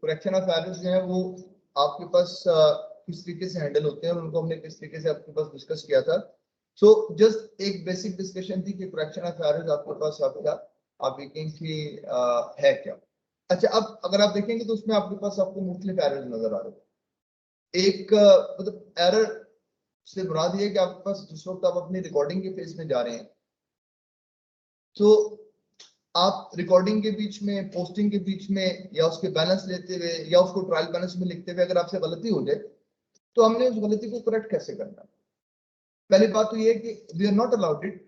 Correction of errors जो है वो आपके पास किस तरीके से हैंडल होते हैं और उनको हमने किस तरीके से आपके पास डिस्कस किया था। सो जस्ट एक बेसिक डिस्कशन थी कि करेक्शन ऑफ एरर्स आपके पास आपका आप देखें कि है क्या। अच्छा, अब अगर आप देखेंगे तो उसमें आपके पास आपको मुख्तलिफ एरर्स नजर आ रहे हैं। एक मतलब एरर से मुराद ये है कि आपके पास जिस वक्त आप अपनी रिकॉर्डिंग के फेज में जा रहे हैं तो आप रिकॉर्डिंग के बीच में, पोस्टिंग के बीच में, या उसके बैलेंस लेते हुए या उसको ट्रायल बैलेंस में लिखते हुए अगर आपसे गलती हो जाए तो हमने उस गलती को करेक्ट कैसे करना है। पहली बात तो ये है कि we are not allowed it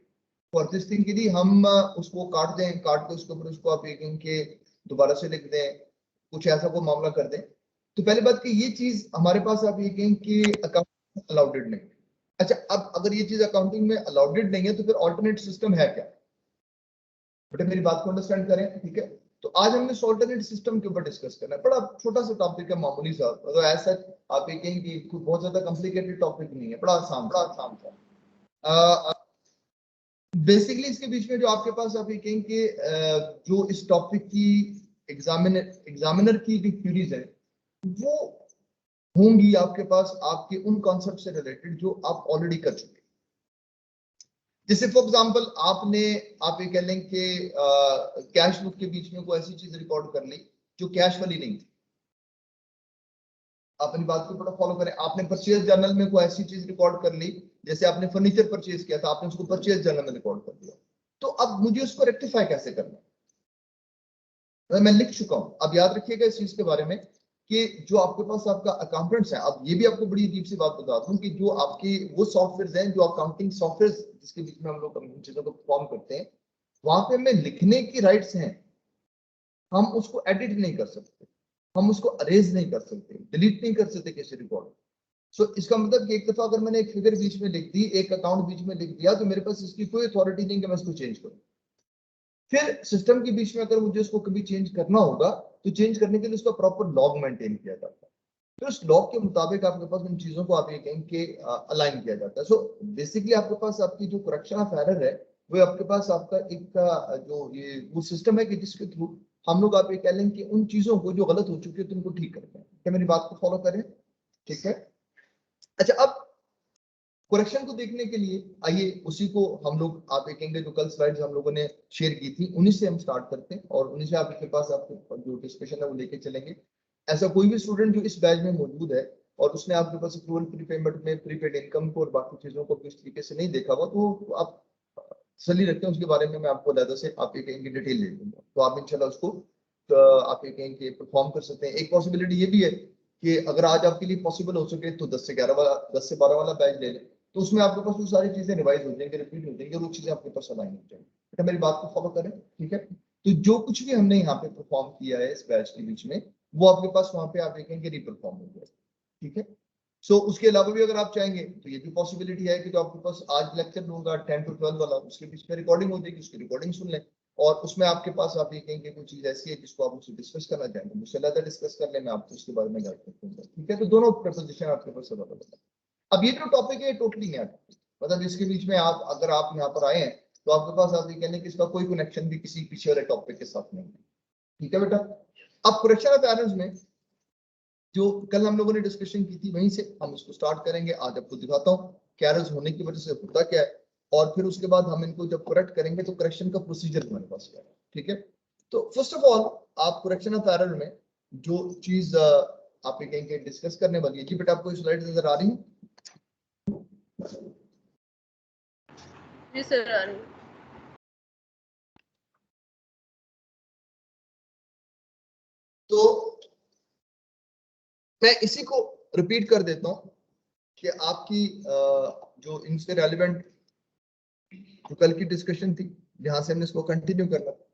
for this thing कि हम उसको काट दें, काट के उसके ऊपर उसको आप एक के दोबारा से लिख दें, कुछ ऐसा कोई मामला कर दें। तो पहली बात कि ये चीज हमारे पास आप ये कहें कि अकाउंटिंग अलाउडेड नहीं। अच्छा, अब अगर ये चीज अकाउंटिंग में अलाउडेड नहीं है तो फिर ऑल्टरनेट सिस्टम है क्या? बेटा मेरी बात को अंडरस्टैंड करें, ठीक है। तो आज हमने ऑल्टरनेट सिस्टम के ऊपर डिस्कस करना है। बड़ा छोटा सा टॉपिक है, मामूली सा, मतलब ऐसा आप ये कहें कि बहुत ज्यादा कॉम्प्लिकेटेड टॉपिक नहीं है, बड़ा आसान सा। बेसिकली इसके बीच में जो आपके पास आप ये कहें कि जो इस टॉपिक की एग्जामिनर की जो क्यूरीज है वो होंगी आपके पास आपके उन कॉन्सेप्ट से रिलेटेड जो आप ऑलरेडी कर चुके हैं। जैसे फॉर एग्जांपल आपने आप ये कह लें कि कैश बुक के बीच में कोई ऐसी चीज रिकॉर्ड कर ली जो कैश वाली नहीं थी। अपनी बात को थोड़ा फॉलो करें। आपने परचेज जर्नल में कोई ऐसी चीज रिकॉर्ड कर ली, जैसे आपने फर्नीचर परचेज किया था, आपने उसको परचेज जर्नल में रिकॉर्ड कर दिया। तो अब मुझे उसको रेक्टिफाई कैसे करना है? मैं लिख चुका हूं। अब याद रखिएगा इस चीज के बारे में कि जो आपके पास आपका अकाउंटेंट्स है, अब ये भी आपको बड़ी अजीब सी बात बता दूं कि जो आपके वो सॉफ्टवेयर हैं जो अकाउंटिंग सॉफ्टवेयर जिसके बीच में हम लोग चीजों को परफॉर्म करते हैं, वहां पे हमें लिखने की राइट्स हैं। हम उसको एडिट नहीं कर सकते, हम उसको अरेज नहीं कर सकते, डिलीट नहीं कर सकते किसी रिकॉर्ड। सो इसका मतलब कि एक दफा अगर मैंने एक फिगर बीच में लिख दी, एक अकाउंट बीच में लिख दिया, तो मेरे पास इसकी कोई अथॉरिटी नहीं कि मैं इसको चेंज करूं। फिर सिस्टम के बीच में अगर मुझे उसको कभी चेंज करना होगा तो चेंज करने के लिए उसका प्रॉपर लॉग मेंटेन किया जाता है। तो उस लॉग के मुताबिक आपके पास उन चीजों को आप ये कहें कि अलाइन किया जाता है। सो बेसिकली आपके पास आपकी जो करेक्शन ऑफ एरर है वो आपके पास आपका एक जो ये वो सिस्टम है कि जिसके थ्रू हम लोग आप ये कह लें कि उन चीजों को जो गलत हो चुकी है तो उनको ठीक करते हैं। क्या मेरी बात को फॉलो करें? ठीक है। अच्छा, अब करेक्शन को देखने के लिए आइए उसी को हम लोग आप देखेंगे जो कल स्लाइड्स हम लोगों ने शेयर की थी उन्हीं से हम स्टार्ट करते हैं और उन्हीं से आपके पास आपको जो डिस्कशन है वो लेके चलेंगे। ऐसा कोई भी स्टूडेंट जो इस बैच में मौजूद है और उसने आपके पास अप्रूवल प्रीपेमेंट में प्रीपेड इनकम को और बाकी चीजों को इस तरीके से नहीं देखा हुआ तो आप सली रखते हैं उसके बारे में मैं आपको ज्यादा से आप ये कहेंगे डिटेल ले लूंगा, तो आप इंशाल्लाह उसको आप ये कहेंगे परफॉर्म कर सकते हैं। एक पॉसिबिलिटी ये भी है कि अगर आज आपके लिए पॉसिबल हो सके तो 10 से 11 वाला 10 से 12 वाला बैच ले लें, तो उसमें आपके पास वो सारी चीजें रिवाइज हो जाएंगी, रिपीट हो जाएंगी और वो चीजें आपके पास अलाइन हो जाएंगी। बेटा मेरी बात को फॉलो करें, ठीक है। तो जो कुछ भी हमने यहाँ पे परफॉर्म किया है इस बैच के बीच में वो आपके पास वहां पे आप देखेंगे रिपरफॉर्म हो गया, ठीक है। सो उसके अलावा भी अगर आप चाहेंगे तो ये भी पॉसिबिलिटी है कि जो आपके पास आज लेक्चर दूंगा 10 to 12 वाला उसके बीच में रिकॉर्डिंग हो जाएगी, उसकी रिकॉर्डिंग सुन लें और उसमें आपके पास आप ये कहेंगे कोई चीज ऐसी है जिसको आप मुझसे डिस्कस करना चाहेंगे, मुझसे ज्यादा डिस्कस कर ले, मैं आपको उसके बारे में गाइड कर दूंगा, ठीक है। तो दोनों प्रपोजिशन आपके पास अवेलेबल है। अब ये जो टॉपिक है टोटली नया टॉपिक, मतलब इसके बीच में आप अगर आप यहाँ पर आए हैं तो आपके पास आप ये कहने कि इसका कोई कनेक्शन भी किसी पीछे वाले टॉपिक के साथ नहीं है, ठीक है बेटा। अब करेक्शन ऑफ एरर्स में जो कल हम लोगों ने डिस्कशन की थी वहीं से हम इसको स्टार्ट करेंगे। आज आपको दिखाता हूँ कि एरर्स होने की वजह से होता क्या है और फिर उसके बाद हम इनको जब करेक्ट करेंगे तो करेक्शन का प्रोसीजर हमारे पास क्या है, ठीक है। तो फर्स्ट ऑफ ऑल आप करेक्शन ऑफ एरर में जो चीज आप ये कहेंगे डिस्कस करने वाली है, जी बेटा आपको स्लाइड नजर आ रही है? जी सर आ रही है। तो मैं इसी को रिपीट कर देता हूं कि आपकी जो इनसे रेलिवेंट जो कल की डिस्कशन थी जहां से हमने इसको कंटिन्यू करना था।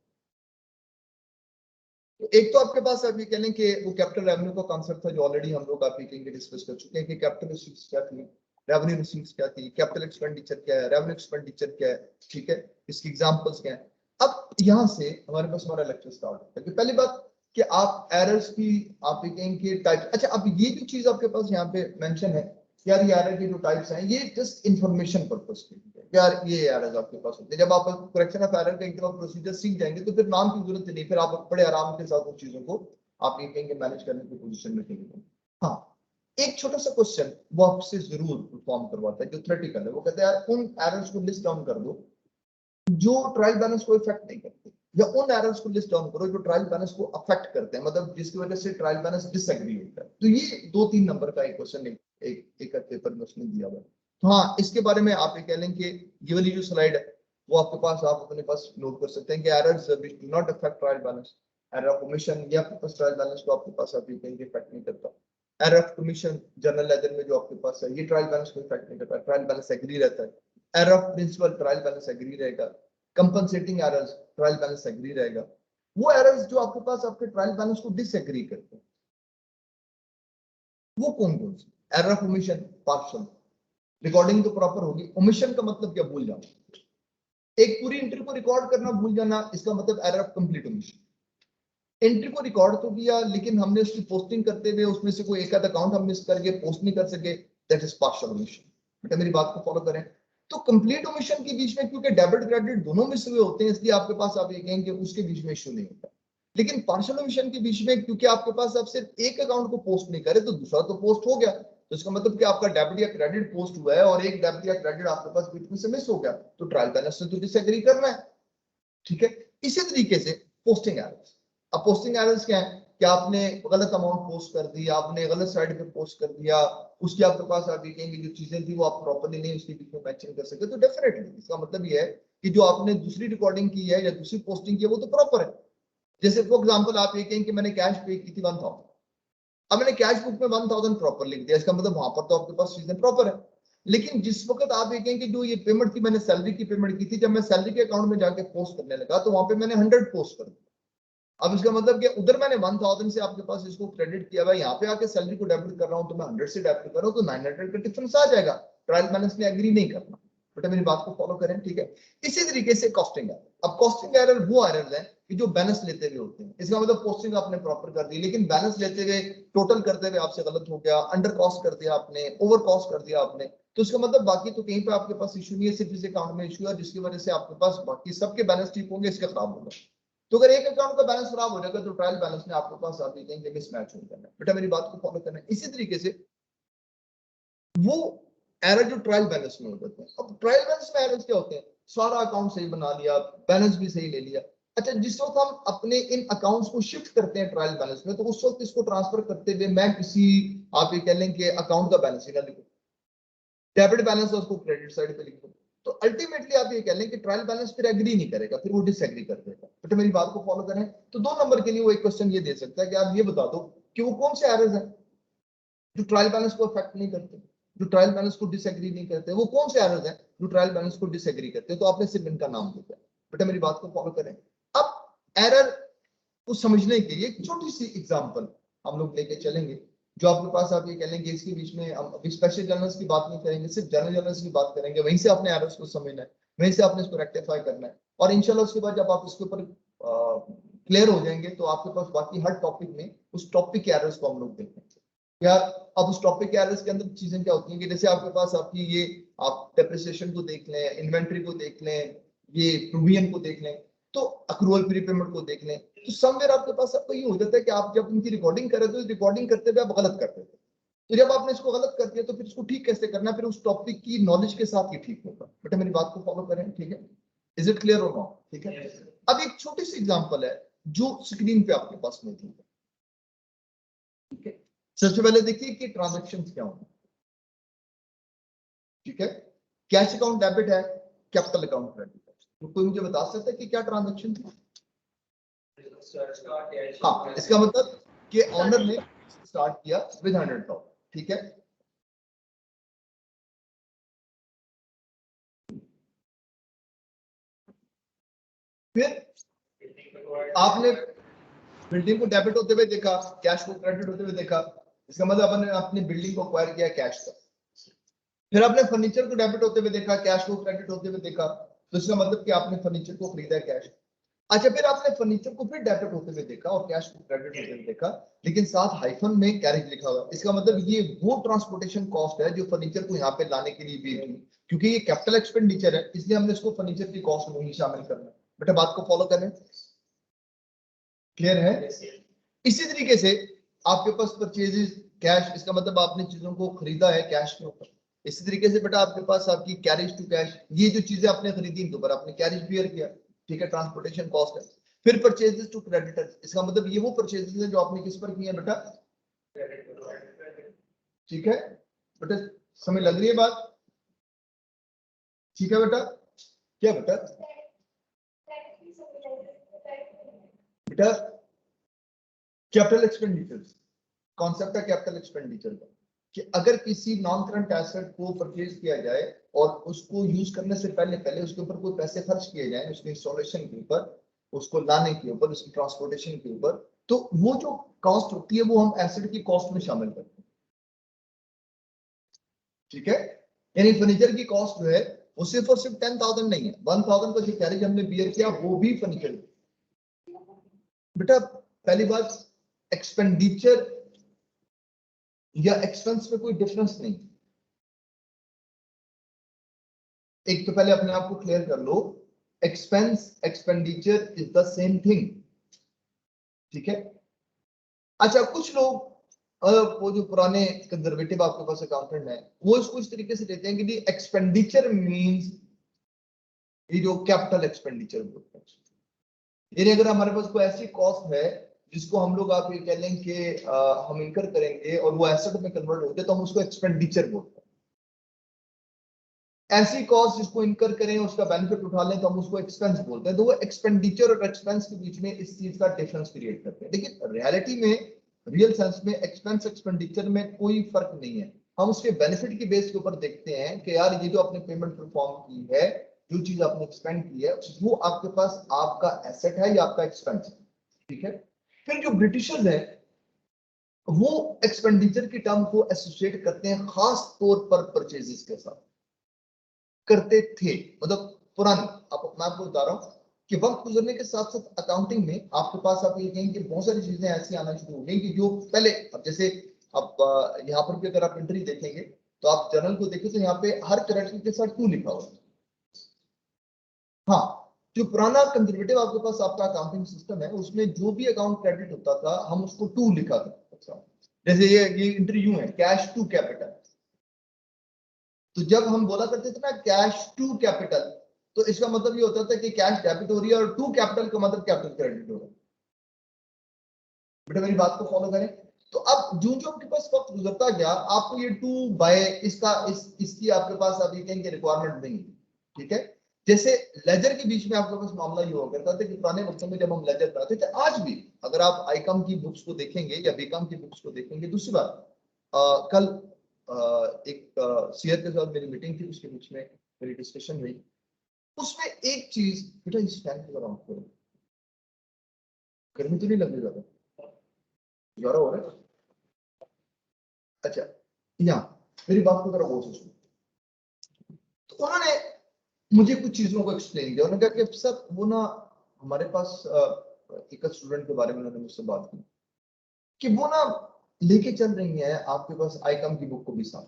तो एक तो आपके पास आप ये कह लें कि वो कैपिटल रेवेन्यू का कॉन्सेप्ट था जो ऑलरेडी हम लोग आप ये कहेंगे डिस्कस कर चुके हैं कि कैपिटल रिसीट्स क्या थी, रेवेन्यू रिसीट्स क्या थी, कैपिटल एक्सपेंडिचर क्या है, रेवेन्यू एक्सपेंडिचर क्या है, ठीक है, इसकी एग्जांपल्स क्या है। अब यहां से हमारे पास हमारा लेक्चर स्टार्ट होता है। पहली बात कि आप एरर्स की आप ये कहेंगे टाइप। अच्छा, अब ये जो चीज आपके पास यहाँ पे मेंशन है यार, ये एरर के जो टाइप्स हैं ये जस्ट इंफॉर्मेशन पर्पस के लिए यार, ये एरर्स आपके पास होते हैं। जब आप करेक्शन ऑफ एरर का एक प्रोसीजर सीख जाएंगे तो फिर नाम की जरूरत नहीं, फिर आप बड़े आराम के साथ उन चीजों को आप ये कहेंगे मैनेज करने की पोजीशन में कहेंगे। हाँ, एक छोटा सा क्वेश्चन वो आपसे जरूर परफॉर्म करवाता है जो थ्योरेटिकल है। वो कहते हैं यार उन एरर्स को लिस्ट डाउन कर दो जो ट्रायल बैलेंस को इफेक्ट नहीं करते, या उन एरर्स को लिस्ट डाउन करो जो ट्रायल बैलेंस को अफेक्ट करते हैं, मतलब जिसकी वजह से ट्रायल बैलेंस डिसएग्री होता है। तो ये 2-3 नंबर का एक क्वेश्चन एक पेपर में उसने दिया हुआ है। तो हाँ, इसके बारे में आप ये कह लें कि ये वाली जो स्लाइड है वो आपके पास, आप अपने पास नोट कर सकते हैं कि errors which do not affect trial balance, error of omission ये आपके पास ट्रायल बैलेंस को आपके पास आप ये कहेंगे इफेक्ट नहीं करता। Error of commission general ledger में जो आपके पास है ये ट्रायल बैलेंस को इफेक्ट नहीं करता, ट्रायल बैलेंस एग्री रहता है। Error of principle trial balance agree रहेगा। Compensating errors trial balance agree रहेगा। वो एरर्स जो आपके पास आपके ट्रायल बैलेंस को डिसएग्री करते हैं वो कौन कौन सी? Error of omission, partial, recording तो प्रॉपर होगी। ओमिशन का मतलब क्या? भूल जाना, एक पूरी एंट्री को रिकॉर्ड करना भूल जाना, इसका मतलब error of complete omission. Entry को रिकॉर्ड तो किया लेकिन हमने उसकी पोस्टिंग करते हुए उसमें से कोई एक आधा अकाउंट हम मिस करके पोस्ट नहीं कर सके, दैट इज पार्शियल ओमिशन। बेटा मेरी बात को फॉलो करें। तो कंप्लीट ओमिशन के बीच में क्योंकि डेबिट क्रेडिट दोनों मिस हुए होते हैं इसलिए आपके पास आप ये कहेंगे उसके बीच में इश्यू नहीं होता। लेकिन पार्शियल ओमिशन के बीच में क्योंकि आपके पास आप सिर्फ एक अकाउंट को पोस्ट नहीं करे तो दूसरा तो पोस्ट हो गया, तो इसका मतलब कि आपका डेबिट या क्रेडिट पोस्ट हुआ है और एक डेबिट या क्रेडिट आपके पास बीच में से मिस हो गया, तो ट्रायल बैलेंस से तो डिसएग्री करना है। ठीक है, इसी तरीके से पोस्टिंग एरर्स। अब पोस्टिंग एरर्स क्या है कि आपने गलत अमाउंट पोस्ट कर दी, आपने गलत साइड पे पोस्ट कर दिया, उसके आपके पास आप ये कहेंगे जो चीजें थी वो आप प्रॉपर्ली नहीं उसके बीच में मैचिंग कर सके, तो डेफिनेटली इसका मतलब ये है कि जो आपने दूसरी रिकॉर्डिंग की है या दूसरी पोस्टिंग की है वो तो प्रॉपर है। जैसे फॉर एग्जांपल आप ये कहेंगे कि मैंने कैश पे की थी 1000, अब मैंने कैश बुक में 1000 प्रॉपर लिख दिया, इसका मतलब वहां पर तो आपके पास चीजें प्रॉपर है। लेकिन जिस वक्त आप ये कहेंगे जो ये पेमेंट थी मैंने सैलरी की पेमेंट की थी, जब मैं सैलरी के अकाउंट में जाके पोस्ट करने लगा तो वहां पे मैंने 100 पोस्ट कर दिया। अब इसका मतलब कि उधर मैंने 1000 से आपके पास इसको क्रेडिट किया हुआ, यहाँ पे आके सैलरी को डेबिट कर रहा हूँ तो मैं 100 से डेबिट कर रहा हूँ तो 900 का डिफरेंस आ जाएगा। ट्रायल बैलेंस में एग्री नहीं करना, बेटा मेरी बात को फॉलो करें। ठीक है, इसी तरीके से कॉस्टिंग एरर। अब कॉस्टिंग एरर वो एरर है कि जो बैलेंस लेते हुए होते हैं, इसका मतलब पोस्टिंग आपने प्रॉपर कर दी लेकिन बैलेंस लेते हुए टोटल करते हुए आपसे गलत हो गया, अंडर कॉस्ट कर दिया आपने, ओवर कॉस्ट कर दिया आपने, तो इसका मतलब बाकी तो कहीं पे आपके पास इशू नहीं है, सिर्फ इस अकाउंट में इशू है जिसकी वजह से आपके पास बाकी सबके बैलेंस ठीक होंगे, इसके खराब होगा। तो अगर एक अकाउंट का बैलेंस खराब हो जाएगा तो ट्रायल बैलेंस में आपके पास आप देखेंगे मिसमैच हो जाएगा। बेटा मेरी बात को फॉलो करना है। इसी तरीके से वो एरर जो ट्रायल बैलेंस में हो जाते हैं। अब ट्रायल बैलेंस में एरर्स क्या होते हैं? सारा अकाउंट सही बना लिया, बैलेंस भी सही ले लिया, अच्छा जिस वक्त हम अपने इन अकाउंट्स को शिफ्ट करते हैं ट्रायल बैलेंस में तो उस वक्त इसको ट्रांसफर करते हुए मैं किसी आप ये कह लें कि अकाउंट का बैलेंस ही ना लिखूं, डेबिट बैलेंस है उसको क्रेडिट साइड पे लिखूं, तो अल्टीमेटली आप ये कह लें कि ट्रायल बैलेंस फिर एग्री नहीं करेगा, फिर वो डिसएग्री कर देगा। तो मेरी बात को फॉलो करें। तो 2 नंबर के लिए वो एक क्वेश्चन ये दे सकता है कि आप ये बता दो कि वो कौन से एरर्स हैं जो ट्रायल बैलेंस को अफेक्ट नहीं करते, जो ट्रायल बैलेंस को डिसएग्री नहीं करते, वो कौन से एरर्स हैं जो ट्रायल बैलेंस को डिसएग्री करते हैं, तो आपने सिर्फ इनका नाम दिया। बेटा मेरी बात को फॉलो करें। अब एरर को समझने के लिए एक छोटी सी एग्जांपल हम लोग लेके चलेंगे जो आपके पास आप ये कह लेंगे इसके बीच में हम अभी स्पेशल जर्नल्स की बात नहीं करेंगे, सिर्फ जनरल जर्नल्स की बात करेंगे, वहीं से आपने एरर्स को समझना है, वहीं से आपने इसको रेक्टिफाई करना है और इंशाल्लाह उसके बाद जब आप इसके ऊपर क्लियर हो जाएंगे तो आपके पास बाकी हर टॉपिक में उस टॉपिक के एरर्स को हम लोग देखेंगे। यार अब उस टॉपिक के एरर्स के अंदर चीजें क्या होती हैं कि जैसे आपके पास आपकी ये आप डेप्रिसिएशन को देख लें, इन्वेंट्री को देख लें, ये प्रोविजन को देख लें, तो अक्रूवल प्रीपेमेंट को देख लें, तो समवेयर आपके पास आपको ये हो जाता है कि आप जब इनकी रिकॉर्डिंग कर रहे हो तो रिकॉर्डिंग करते हुए आप गलत करते थे, तो जब आपने इसको गलत कर दिया तो फिर इसको ठीक कैसे करना है, फिर उस टॉपिक की नॉलेज के साथ ही ठीक होगा। बेटा मेरी बात को फॉलो करें। ठीक है, इज इट क्लियर और नॉट? ठीक है, अब एक छोटी सी एग्जांपल है जो स्क्रीन पे आपके पास मौजूद है। ठीक है, सबसे पहले देखिए कि ट्रांजैक्शन क्या होंगे। ठीक है, कैश अकाउंट डेबिट है, कैपिटल अकाउंट क्रेडिट है, तो कोई मुझे बता सकता है कि क्या ट्रांजैक्शन थी? हाँ, इसका मतलब कि ऑनर ने स्टार्ट किया विद 100,000। ठीक है, फिर आपने बिल्डिंग को डेबिट होते हुए देखा, कैश को क्रेडिट होते हुए देखा, इसका मतलब आपने अपनी बिल्डिंग को एक्वायर किया कैश का। फिर आपने फर्नीचर को डेबिट होते हुए देखा, कैश को क्रेडिट होते हुए देखा, तो इसका मतलब कि आपने फर्नीचर को खरीदा कैश। अच्छा, फिर आपने फर्नीचर को फिर डेबिट होते हुए देखा और कैश को क्रेडिट होते हुए देखा, लेकिन साथ हाइफन में कैरेज लिखा हुआ, इसका मतलब ये वो ट्रांसपोर्टेशन कॉस्ट है जो फर्नीचर को यहाँ पे लाने के लिए भी थी, क्योंकि ये कैपिटल एक्सपेंडिचर है इसलिए हमने इसको फर्नीचर की कॉस्ट में ही शामिल करना है। बेटा बात को फॉलो करें, क्लियर है? इसी तरीके से आपके पास परचेजेस कैश, इसका मतलब आपने चीजों को खरीदा है कैश के ऊपर। इसी तरीके से बेटा आपके पास आपकी कैरेज टू कैश, ये जो चीजें आपने खरीदी इनके ऊपर आपने कैरेज बियर किया, ठीक है, ट्रांसपोर्टेशन कॉस्ट है। फिर परचेजेस टू क्रेडिटर, इसका मतलब ये वो परचेजेस है जो आपने किस पर किए हैं बेटा, ठीक है बेटा, समझ लग रही है बात, ठीक है बेटा, क्या बेटा बेटा कैपिटल एक्सपेंडिचर, कॉन्सेप्ट है कैपिटल एक्सपेंडिचर का, कि अगर किसी नॉन करंट एसेट को परचेज किया जाए और उसको यूज करने से पहले पहले उसके ऊपर कोई पैसे खर्च किए जाए, उसके इंस्टॉलेशन के ऊपर, उसको लाने के ऊपर, उसकी ट्रांसपोर्टेशन के ऊपर, तो वो जो कॉस्ट होती है वो हम एसेट की कॉस्ट में शामिल करते हैं, ठीक है। यानी फर्नीचर की कॉस्ट जो है वो सिर्फ और सिर्फ 10,000 नहीं है, 1,000 का जो कैरेज हमने बियर किया वो भी फर्नीचर। बेटा पहली बात, एक्सपेंडिचर या एक्सपेंस में कोई डिफरेंस नहीं। एक तो पहले अपने आप को क्लियर कर लो, expense expenditure is the same thing, ठीक है। अच्छा कुछ लोग वो जो पुराने कंजर्वेटिव आपके पास अकाउंटेंट है वो इसको इस तरीके से देते हैं कि एक्सपेंडिचर मींस ये जो कैपिटल एक्सपेंडिचर बोलते हैं, यानी अगर हमारे पास कोई ऐसी कॉस्ट है जिसको हम लोग आप ये कह लें कि हम इनकर करेंगे और वो एसेट में कन्वर्ट होते हैं तो हम उसको एक्सपेंडिचर बोलते हैं। ऐसी कॉस्ट जिसको इनकर करें उसका बेनिफिट उठा लें तो हम उसको एक्सपेंस बोलते हैं। तो वो एक्सपेंडिचर और एक्सपेंस के बीच में इस चीज का डिफरेंस क्रिएट करते हैं, लेकिन रियलिटी में रियल सेंस में एक्सपेंस एक्सपेंडिचर में कोई फर्क नहीं है। हम उसके बेनिफिट की बेस के ऊपर देखते हैं कि यार ये जो आपने पेमेंट परफॉर्म की है, जो चीज आपने एक्सपेंड की है, वो आपके पास आपका एसेट है या आपका एक्सपेंस है, ठीक है। फिर जो ब्रिटिशर्स है वो एक्सपेंडिचर की टर्म को एसोसिएट करते हैं खास तौर पर परचेजेस के साथ, करते थे, मतलब पुरानी। अब मैं आपको बता रहा हूं कि वक्त गुजरने के साथ साथ अकाउंटिंग में आपके पास आप ये कहेंगे बहुत सारी चीजें ऐसी आना शुरू हो गई कि जो पहले, अब जैसे अब यहाँ पर भी अगर आप एंट्री देखेंगे तो आप जर्नल को देखें तो यहाँ पे हर क्रेडिट के साथ 2 लिखा हुआ है। हाँ, जो पुराना कंजर्वेटिव आपके पास आपका अकाउंटिंग सिस्टम है उसमें जो भी अकाउंट क्रेडिट होता था हम उसको 2 लिखा करते थे। जैसे ये एंट्री यूं है, कैश टू कैपिटल। तो जब हम बोला करते थे ना कैश टू कैपिटल, तो इसका मतलब ये होता था कि कैश डेबिट हो रही है और टू कैपिटल का मतलब कैपिटल क्रेडिट हो रहा है। बेटा मेरी बात को फॉलो करें। तो अब जो जो आपके पास वक्त गुजरता गया आपको ये 2 बाय इसकी आपके पास अभी कहेंगे रिक्वायरमेंट नहीं, ठीक है। जैसे लेजर के बीच में आपके पास मामला ये हुआ करता था कि पुराने वक्तों में जब हम लेजर कराते थे, आज भी अगर आप आईकॉम की बुक्स को देखेंगे या बीकॉम की बुक्स को देखेंगे। दूसरी बात, कल एक सीयर के साथ मेरी मीटिंग थी, उसके बीच में मेरी डिस्कशन हुई, उसमें एक चीज, बेटा इस फैन को ऑफ करो, गर्मी तो नहीं लग रही ज्यादा, ज्यादा हो रहा है। अच्छा, यहाँ मेरी बात को जरा गौर से सुनो। तो उन्होंने मुझे कुछ चीजों को एक्सप्लेन किया, उन्होंने कहा कि सर वो ना हमारे पास एक स्टूडेंट के बारे में उन्होंने मुझसे बात की कि वो ना लेके चल रही है आपके पास आईकॉम की बुक को भी साथ,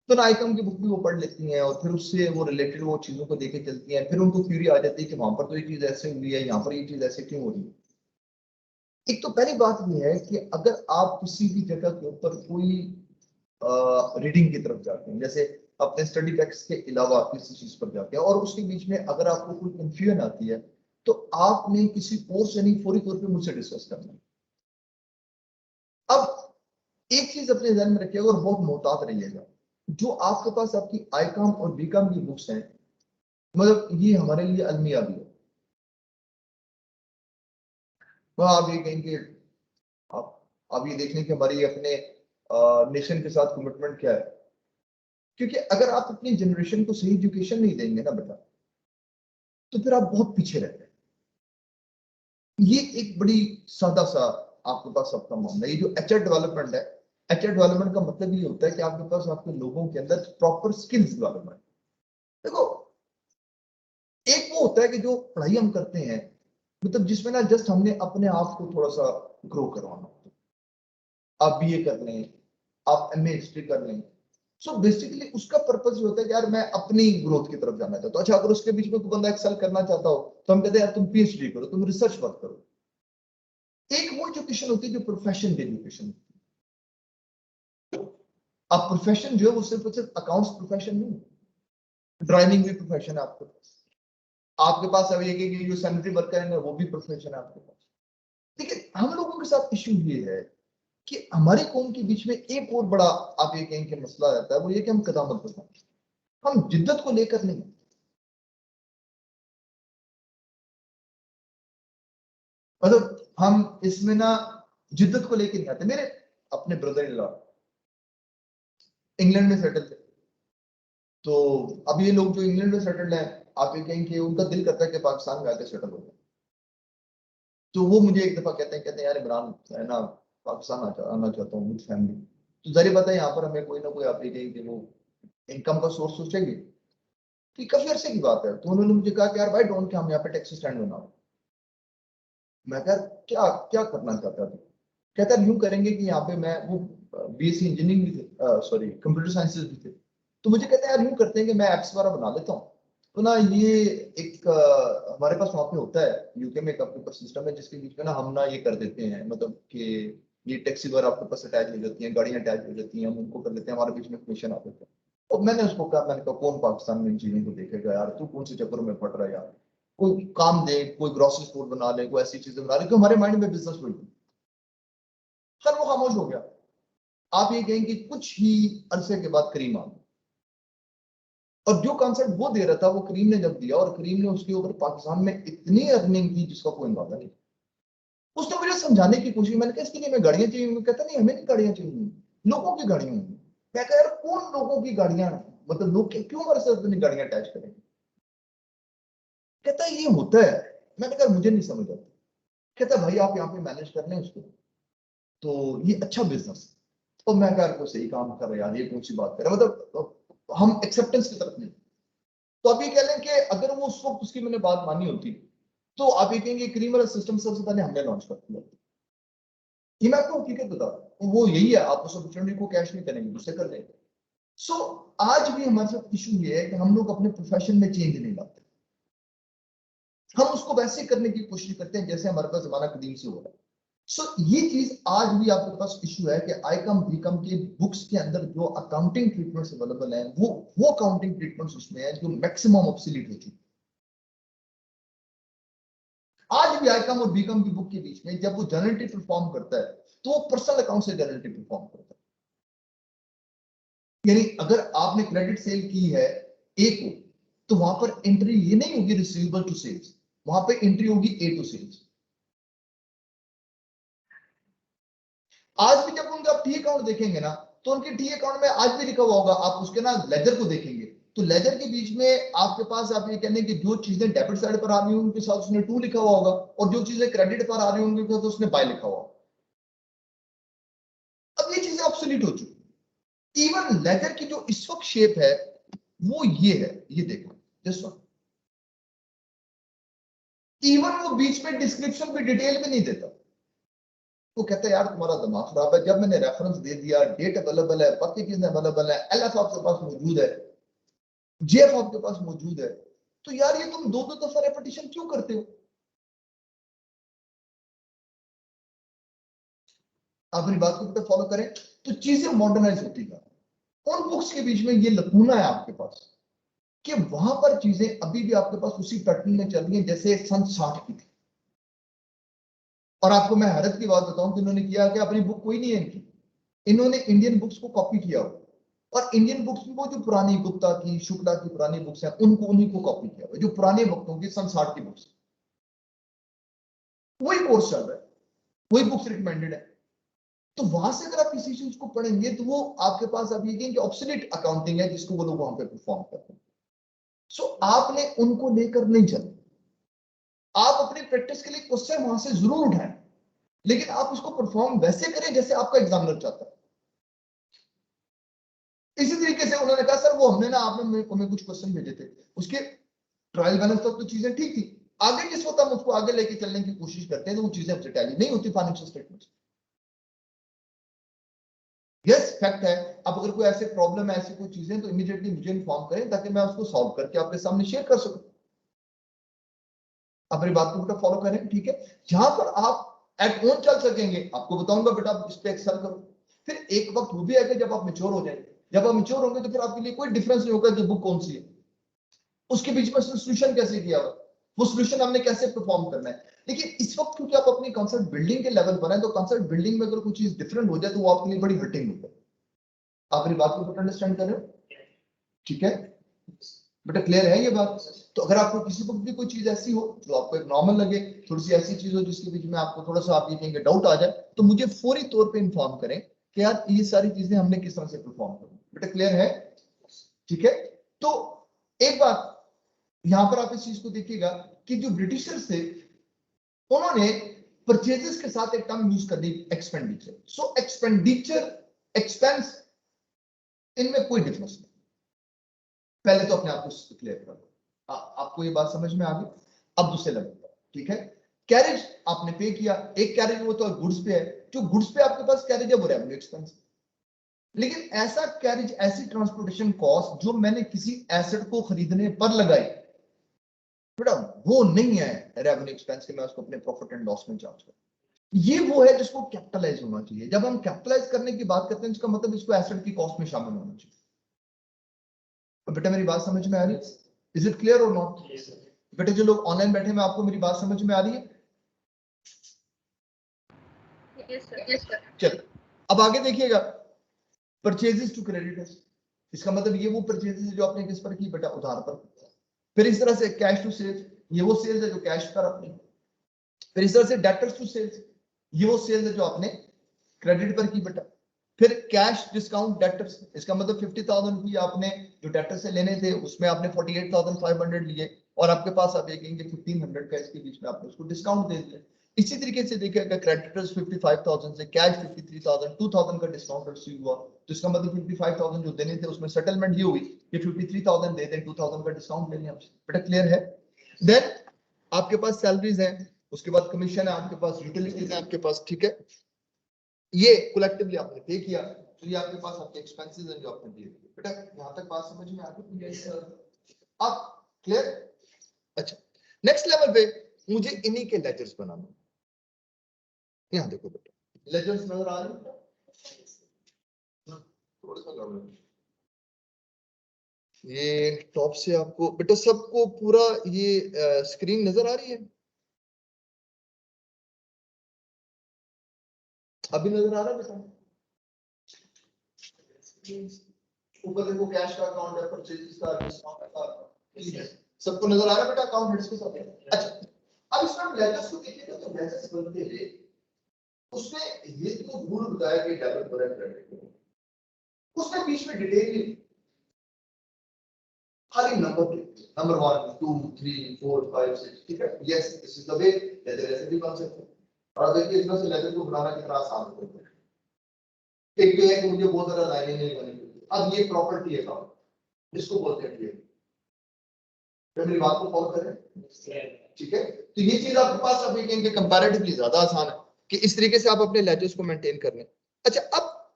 तो आईकॉम की बुक भी वो पढ़ लेती हैं और फिर उससे वो रिलेटेड वो चीजों को देके चलती हैं, फिर उनको थ्योरी आ जाती है कि वहां पर तो ये चीज ऐसे हुई है, यहाँ पर ये चीज ऐसे क्यों हो रही है। एक तो पहली बात ये है कि अगर आप किसी भी जगह के ऊपर कोई रीडिंग की तरफ जाते हैं, जैसे अपने स्टडी टेक्स्ट के अलावा किसी चीज पर जाते हैं और उसके बीच में अगर आपको कोई कंफ्यूजन आती है तो आपने किसी और से नहीं फौरी तौर पे मुझसे डिस्कस करना है। अब एक चीज अपने ध्यान में रखिएगा और बहुत मोहतात रहिएगा, जो आपके पास आपकी आईकॉम और बीकॉम की बुक्स हैं, मतलब ये हमारे लिए अलमिया भी है। वह आप ये कहेंगे आप ये देखने की हमारी अपने नेशन के साथ कमिटमेंट क्या है, क्योंकि अगर आप अपनी जनरेशन को सही एजुकेशन नहीं देंगे ना बेटा तो फिर आप बहुत पीछे रहते हैं। ये एक बड़ी सादा सा आपके पास सबका मामला है। ये जो एचआर डेवलपमेंट है, एचआर डेवलपमेंट का मतलब ये होता है कि आपके पास आपके लोगों के अंदर प्रॉपर स्किल्स डेवलपमेंट। देखो एक वो होता है कि जो पढ़ाई हम करते हैं, मतलब जिसमें ना जस्ट हमने अपने आप को थोड़ा सा ग्रो करवाना, आप बीए कर लें, आप एमए हिस्ट्री कर लें, सो बेसिकली उसका पर्पस ये होता है कि यार मैं अपनी ग्रोथ की तरफ जाना चाहता हूँ। अच्छा अगर उसके बीच में कोई बंदा एक्सेल करना चाहता हो तो हम कहते हैं यार तुम पीएचडी करो, तुम रिसर्च वर्क करो। एक वो एजुकेशन होती है जो प्रोफेशनल एजुकेशन। अब प्रोफेशन जो है वो सिर्फ अकाउंट्स प्रोफेशन नहीं, ड्राइविंग भी प्रोफेशन है आपके पास। आपके पास अभी एक जो सैनिटरी वर्कर है वो भी प्रोफेशन है आपके पास। लेकिन हम लोगों के साथ इश्यू ये है कि हमारी कौम के बीच में एक और बड़ा आप ये कहें कि मसला रहता है, वो ये कि हम कदामत बताते हैं, हम जिद्दत को लेकर नहीं। मतलब हम इसमें ना जिद्दत को लेकर नहीं आते। मेरे अपने ब्रदर इन लॉ इंग्लैंड में सेटल थे, तो अब ये लोग जो इंग्लैंड में सेटल्ड हैं, आप ये कहें कि उनका दिल करता है कि पाकिस्तान में आकर सेटल हो जाए। तो वो मुझे एक दफा कहते हैं यार इमरान है ना, पाकिस्तान आना चाहता हूँ विद फैमिली। तो जरिए पता है यहाँ पर हमें कोई ना कोई आप ये कहें कि वो इनकम का सोर्स सोचेंगे। तो ये काफी अरसे की बात है। तो उन्होंने मुझे कहा कि यार भाई डोंट कि हम यहाँ पे टैक्सी स्टैंड बनाओ। मैं कहा क्या क्या करना चाहता था? कहता यूं करेंगे कि यहाँ पे मैं वो बीएससी इंजीनियरिंग भी थे, सॉरी कंप्यूटर साइंसेज भी थे। तो मुझे कहते हैं यार यूं करते हैं कि मैं एप्स वगैरह बना लेता हूँ। तो ना ये एक हमारे पास वहाँ पे होता है यूके में एक अपने पास सिस्टम है जिसके बीच में ना हम ना ये कर देते हैं, मतलब कि ये टैक्सी वगैरह आपके पास अटैच हो जाती हैं, गाड़ियां अटैच हो जाती हैं, हम उनको कर लेते हैं, हमारे बीच में कमीशन आ जाता है। और मैंने उसको कहा, मैंने कहा कौन पाकिस्तान में इन चीजों को देखेगा यार, तू कौन से चक्करों में पड़ रहा है यार, कोई काम दे, कोई ग्रोसरी स्टोर बना ले, कोई ऐसी चीजें बना ले। क्योंकि हमारे माइंड में बिजनेस हुई, खैर वो खामोश हो गया। आप ये कहेंगे कुछ ही अरसे के बाद करीम आ गया, और जो कॉन्सेप्ट वो दे रहा था वो करीम ने जब दिया, और करीम ने उसके ऊपर पाकिस्तान में इतनी अर्निंग की जिसका कोई अंदाजा नहीं। उसने मुझे समझाने की कोशिश, मैंने कहा इसके लिए मैं गाड़ियां चाहिए। मैं कहता नहीं हमें नहीं गाड़ियां चाहिए, लोगों की गाड़ियां होंगी। मैं कह यार कौन लोगों की गाड़ियां, मतलब लोग क्यों हमारे साथ अपनी गाड़ियां अटैच करेंगे? कहता ये होता है। मैंने कहा मुझे नहीं समझ आता। कहता भाई आप यहाँ पे मैनेज कर लें उसको, तो ये अच्छा बिजनेस है। तो मैं कहा को सही काम कर रहे यार, ये कौन सी बात कर रहे हैं? मतलब हम एक्सेप्टेंस की तरफ नहीं। तो आप ये कह लें कि अगर वो उस वक्त उसकी मैंने बात मानी होती, तो आप ये कहेंगे क्रीम वाला सिस्टम सबसे पहले हमने लॉन्च कर दिया। ये मैं आपको हकीकत बता रहा हूं, वो यही है, आप उस अपॉर्चुनिटी को कैश नहीं करेंगे, दूसरे कर लेंगे। सो आज भी हमारे साथ इशू ये है कि हम लोग अपने प्रोफेशन में चेंज नहीं लाते। हम उसको वैसे करने की कोशिश करते हैं जैसे हमारे पास जमाना कदीम से हो रहा है। सो ये चीज आज भी आपके पास इशू है कि आईकम बीकम के बुक्स के अंदर जो अकाउंटिंग ट्रीटमेंट्स अवेलेबल हैं, वो अकाउंटिंग ट्रीटमेंट्स उसमें है जो मैक्सिमम ऑब्सोलीट हो चुकी। आज भी आईकम और बीकम की बुक के बीच में जब वो जर्नलिटी परफॉर्म करता है तो वो पर्सनल अकाउंट से जर्नलिटी परफॉर्म करता है। यानी अगर आपने क्रेडिट सेल की है ए को, तो वहां पर एंट्री ये नहीं होगी रिसीवेबल टू सेल्स, वहां पे एंट्री होगी ए टू सेल्स। आज भी जब उनका टी अकाउंट देखेंगे ना, तो उनके टी अकाउंट में आज भी लिखा हुआ होगा, आप उसके ना लेजर को देखेंगे तो लेजर के बीच में आपके पास आप ये कहने की जो चीजें डेबिट साइड पर आ रही होंगी उनके साथ उसने टू लिखा हुआ होगा, और जो चीजें क्रेडिट पर आ रही होंगी तो उसने बाय लिखा हुआ। अब ये चीजें ऑब्सोलीट हो चुकी। इवन लेजर की जो इस वक्त शेप है वो ये है, ये देखो दिस वन। इवन वो बीच में डिस्क्रिप्शन भी डिटेल में नहीं देता। वो कहता है यार तुम्हारा दिमाग खराब है, जब मैंने रेफरेंस दे दिया, डेट अवेलेबल है, बाकी चीजें अवेलेबल है, एलएफ आपके पास मौजूद है, जेएफ आपके पास मौजूद है, तो यार ये तुम दो दो दफा रेपिटेशन क्यों करते हो? आप अपनी बात को फॉलो करें तो चीजें मॉडर्नाइज होती है। उन बुक्स के बीच में ये लकूना है आपके पास कि वहां पर चीजें अभी भी आपके पास उसी पैटर्न में चल रही हैं जैसे सन 60 की थी। और आपको मैं हैरत की बात बताऊं कि इन्होंने किया कि अपनी बुक कोई नहीं है इनकी, इन्होंने इंडियन बुक्स को कॉपी किया हो, और इंडियन बुक्स में वो जो पुरानी गुप्ता की शुक्ला की पुरानी बुक्स हैं उनको उन्हीं को कॉपी किया हुआ, जो पुराने वक्तों की सन 60 की बुक्स, वही कोर्स चल रहा है, वही बुक्स रिकमेंडेड है। तो वहां से अगर आप किसी चीज को पढ़ेंगे तो वो आपके पास आप ये कहेंगे ऑब्सोलीट अकाउंटिंग है जिसको वो लोग वहां पे परफॉर्म करते हैं। सो आपने उनको लेकर नहीं चलना। आप अपनी प्रैक्टिस के लिए क्वेश्चन वहां से जरूर उठाएं, लेकिन आप उसको परफॉर्म वैसे करें जैसे आपका एग्जामिनर चाहता है। इसी तरीके से उन्होंने कहा सर वो हमने ना आपने हमें कुछ क्वेश्चन भेजे थे, उसके ट्रायल बैलेंस तक तो चीजें ठीक थी, आगे जिस वक्त हम उसको आगे लेके चलने की कोशिश करते हैं तो वो चीजें हमसे टैली नहीं होती फाइनेंशियल स्टेटमेंट। यस फैक्ट है। अब अगर कोई ऐसे प्रॉब्लम है, ऐसी कोई चीजें, तो इमीडिएटली मुझे इन्फॉर्म करें ताकि मैं उसको सॉल्व करके आपके सामने शेयर कर सकूं। अपनी बात को फॉलो करें, ठीक है। जहां पर आप एट ओन चल सकेंगे, आपको बताऊंगा बेटा आप इस पे एक्सेल करो। फिर एक वक्त वो भी आएगा जब आप मेच्योर हो जाएंगे, जब आप मेच्योर होंगे तो फिर आपके लिए कोई डिफरेंस नहीं होगा कि बुक कौन सी है, उसके बीच में सोल्यूशन कैसे किया हुआ, वो सोल्यूशन हमने कैसे परफॉर्म करना है। लेकिन इस वक्त क्योंकि आप अपनी कॉन्सेप्ट बिल्डिंग के लेवल पर है, तो कॉन्सेप्ट बिल्डिंग में अगर कोई चीज डिफरेंट हो जाए तो वो आपके लिए बड़ी हर्टिंग होता है। आप मेरी बात को अंडरस्टैंड कर रहे हो? ठीक है बेटा, क्लियर है ये बात? तो अगर आपको किसी वक्त भी कोई चीज ऐसी हो जो आपको एक नॉर्मल लगे, थोड़ी सी ऐसी चीज हो जिसके बीच में आपको थोड़ा सा आप ये कहेंगे डाउट आ जाए, तो मुझे फौरी तौर पे इन्फॉर्म करें कि यार ये सारी चीजें हमने किस तरह से परफॉर्म करनी। बेटा क्लियर है? ठीक है। तो एक बात यहां पर आप इस चीज को देखिएगा कि जो ब्रिटिशर्स थे उन्होंने परचेजेस के साथ एक टर्म यूज कर दी, एक्सपेंडिचर। सो एक्सपेंडिचर, एक्सपेंस, इनमें कोई डिफरेंस नहीं। पहले तो अपने आप को क्लियर कर लो, आपको ये बात समझ में आ गई? अब दूसरे लेवल पर, ठीक है, कैरेज आपने पे किया, एक कैरेज वो तो गुड्स पे है, जो गुड्स पे आपके पास कैरेज है वो रेवेन्यू एक्सपेंस। लेकिन ऐसा कैरेज, ऐसी ट्रांसपोर्टेशन कॉस्ट जो मैंने किसी एसेट को खरीदने पर लगाई, बेटा वो नहीं है रेवेन्यू एक्सपेंस के मैं उसको अपने प्रॉफिट एंड लॉस में चार्ज करूं। ये वो है जिसको कैपिटलाइज होना चाहिए। जब हम कैपिटलाइज करने की बात करते हैं इसका मतलब इसको एसेट की कॉस्ट में शामिल होना चाहिए। बेटा मेरी बात समझ में आ रही है? इज इट क्लियर और नॉट? बेटे जो लोग ऑनलाइन बैठे हैं आपको मेरी बात समझ में आ रही है? Yes sir. चलो अब आगे देखिएगा, परचेजेस टू क्रेडिटर्स, इसका मतलब ये वो परचेजेस जो आपने किस पर की बेटा, उधार पर। फिर इस तरह से कैश टू सेल्स, ये वो सेल्स है जो कैश पर अपनी। फिर इस तरह से डेटर्स टू सेल्स, ये वो सेल्स है जो आपने क्रेडिट पर की बेटा। फिर कैश डिस्काउंट डेटर्स, इसका मतलब 50,000 रुपये आपने जो डेटर से लेने थे उसमें आपने 48,500 लिए और आपके पास आप ये कहेंगे 1500 का इसके बीच में आपने उसको डिस्काउंट दे दिया। इसी तरीके से देखिएगा क्रेडिटर्स 55,000 से कैश 53,000, 2,000 का डिस्काउंट रिसीव हुआ, तो इसका मतलब 55,000 जो देने थे उसमें सेटलमेंट ये हुई कि 53,000 दे दें, 2,000 का डिस्काउंट ले लें आपसे। बेटा क्लियर है? देन आपके पास सैलरीज हैं, उसके बाद कमीशन है आपके पास, यूटिलिटीज है आपके पास, ठीक है, ये कलेक्टिवली आपने पे किया, तो ये आपके पास आपके एक्सपेंसेस हैं जो आपने दिए। बेटा यहां तक बात समझ में आ गई? Yes sir. अब क्लियर? अच्छा, नेक्स्ट लेवल पे मुझे इन्हीं के लेजर्स बनाना। यहां देखो बेटा, लेजर्स नजर आ रहे हैं? थोड़ा सा लो, ये टॉप से आपको बेटा सबको पूरा ये स्क्रीन नजर आ रही है? अभी नजर आ रहा है बेटा? ऊपर देखो कैश का अकाउंट है, परचेजेस का, डिस्काउंट का, सबको नजर आ रहा है बेटा अकाउंट हेड्स के साथ। अच्छा, अब इसमें हम लेजर्स को देखेंगे तो लेजर्स बनते हैं उसमें ये जो रूल बताया कि डेवलपर है क्रेडिट, उसमें बीच में डिटेल खाली नंबर, नंबर 1 2 3 4 5 6, ठीक है, yes this is the way ledger ऐसे भी बन सकते हैं। और देखिए इसमें से लेजर को बनाना कितना आसान होता है। एक तो है कि मुझे बहुत ज्यादा लाइनें नहीं बनी। अब ये प्रॉपर्टी अकाउंट इसको बोलते हैं, तो मेरी बात को फॉलो कर रहे हैं? ठीक है, तो ये चीज आपके पास आप ये कहेंगे कंपैरेटिवली ज्यादा आसान है कि इस तरीके से आप अपने लेजर्स को मेंटेन कर लें। अच्छा, अब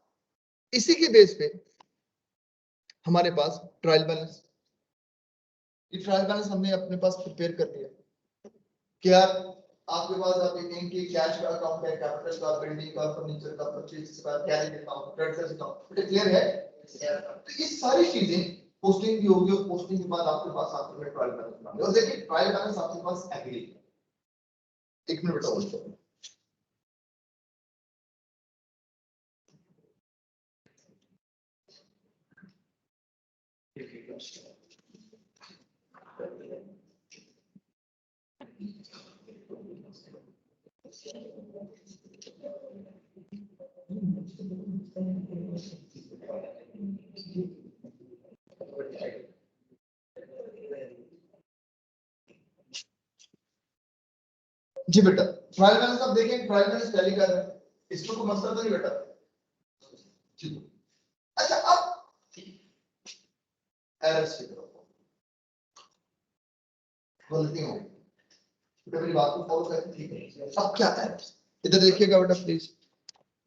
इसी के बेस पे हमारे पास ट्रायल बैलेंस, ये ट्रायल बैलेंस हमने अपने पास प्रिपेयर कर लिया कि यार आपके पास आप ये कहेंगे कैश का अकाउंट है, कैपिटल का, बिल्डिंग का, फर्नीचर का, परचेज का, carrying account, creditors account, clear है? तो ये सारी चीजें पोस्टिंग की होगी और पोस्टिंग के बाद आपके पास आखिर में ट्रायल बैलेंस बनाएंगे। और देखिए ट्रायल बैलेंस आपके पास एग्री, एक मिनट बेटा होल्ड करो। जी बेटा, ट्रायल बैलेंस आप देखें, ट्रायल बैलेंस टैली कर रहे हैं, इसमें कोई मसला तो नहीं बेटा? जी। अच्छा, अब एरर्स की तरफ, गलतियां होंगी, बेटा मेरी बात को फॉलो करें, ठीक है? अब क्या एरर्स, इधर देखिएगा बेटा प्लीज,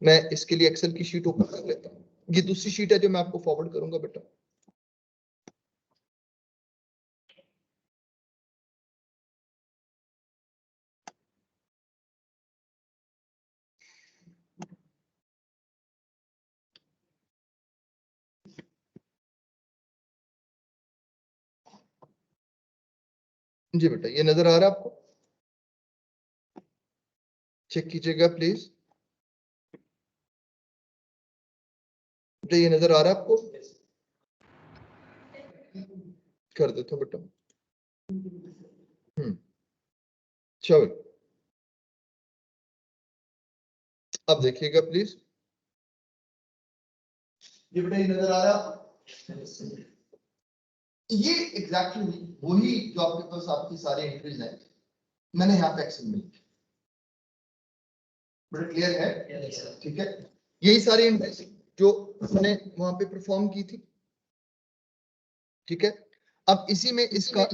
मैं इसके लिए एक्सेल की शीट ओपन कर लेता हूँ। ये दूसरी शीट है जो मैं आपको फॉरवर्ड करूंगा बेटा। जी बेटा, ये नजर आ रहा है आपको? चेक कीजिएगा प्लीज। बेटा ये नजर आ रहा है आपको? कर देता हूँ बेटा। चलो अब देखिएगा प्लीज। ये बेटा ये नजर आ रहा है आपको? ये एग्जैक्टली वही जो आपके पास आपकी सारी एंट्रीज हैं, मैंने यहाँ पे एक्सेल में लिखी। बड़ा क्लियर है? ठीक है, यही सारी एंट्रीज जो मैंने वहां पे परफॉर्म की थी। ठीक है, अब इसी में इसका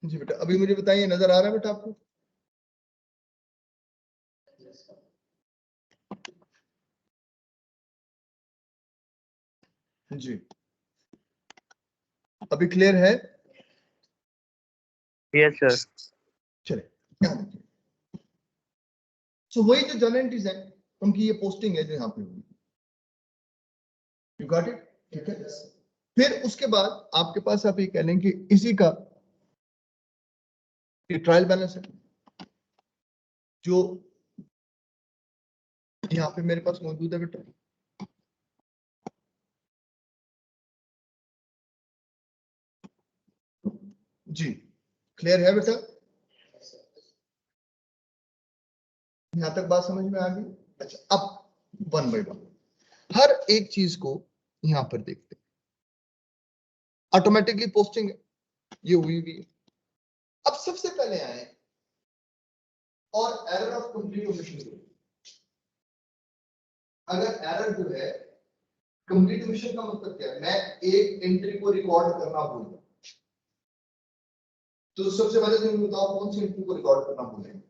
जी बेटा अभी मुझे बताइए, नजर आ रहा है बेटा आपको? जी अभी क्लियर है? Yes sir. चले ध्यान दीजिए। सो वही जो जर्नल एंट्रीज हैं उनकी ये पोस्टिंग है जो यहाँ पे होगी। You got it? ठीक है, फिर उसके बाद आपके पास आप ये कह लें कि इसी का ये ट्रायल बैलेंस है जो यहाँ पे मेरे पास मौजूद है बेटा। जी क्लियर है बेटा? यहां तक बात समझ में आ गई? अच्छा अब वन बाय वन हर एक चीज को यहां पर देखते हैं। ऑटोमेटिकली पोस्टिंग है, ये हुई भी है। अब सबसे पहले आए और एरर ऑफ कंप्लीट ओमिशन। अगर एरर जो है कंप्लीट ओमिशन का मतलब क्या है? मैं एक एंट्री को रिकॉर्ड करना भूल गया, तो सबसे पहले तो बताओ कौन सी एंट्री को रिकॉर्ड करना भूल गए?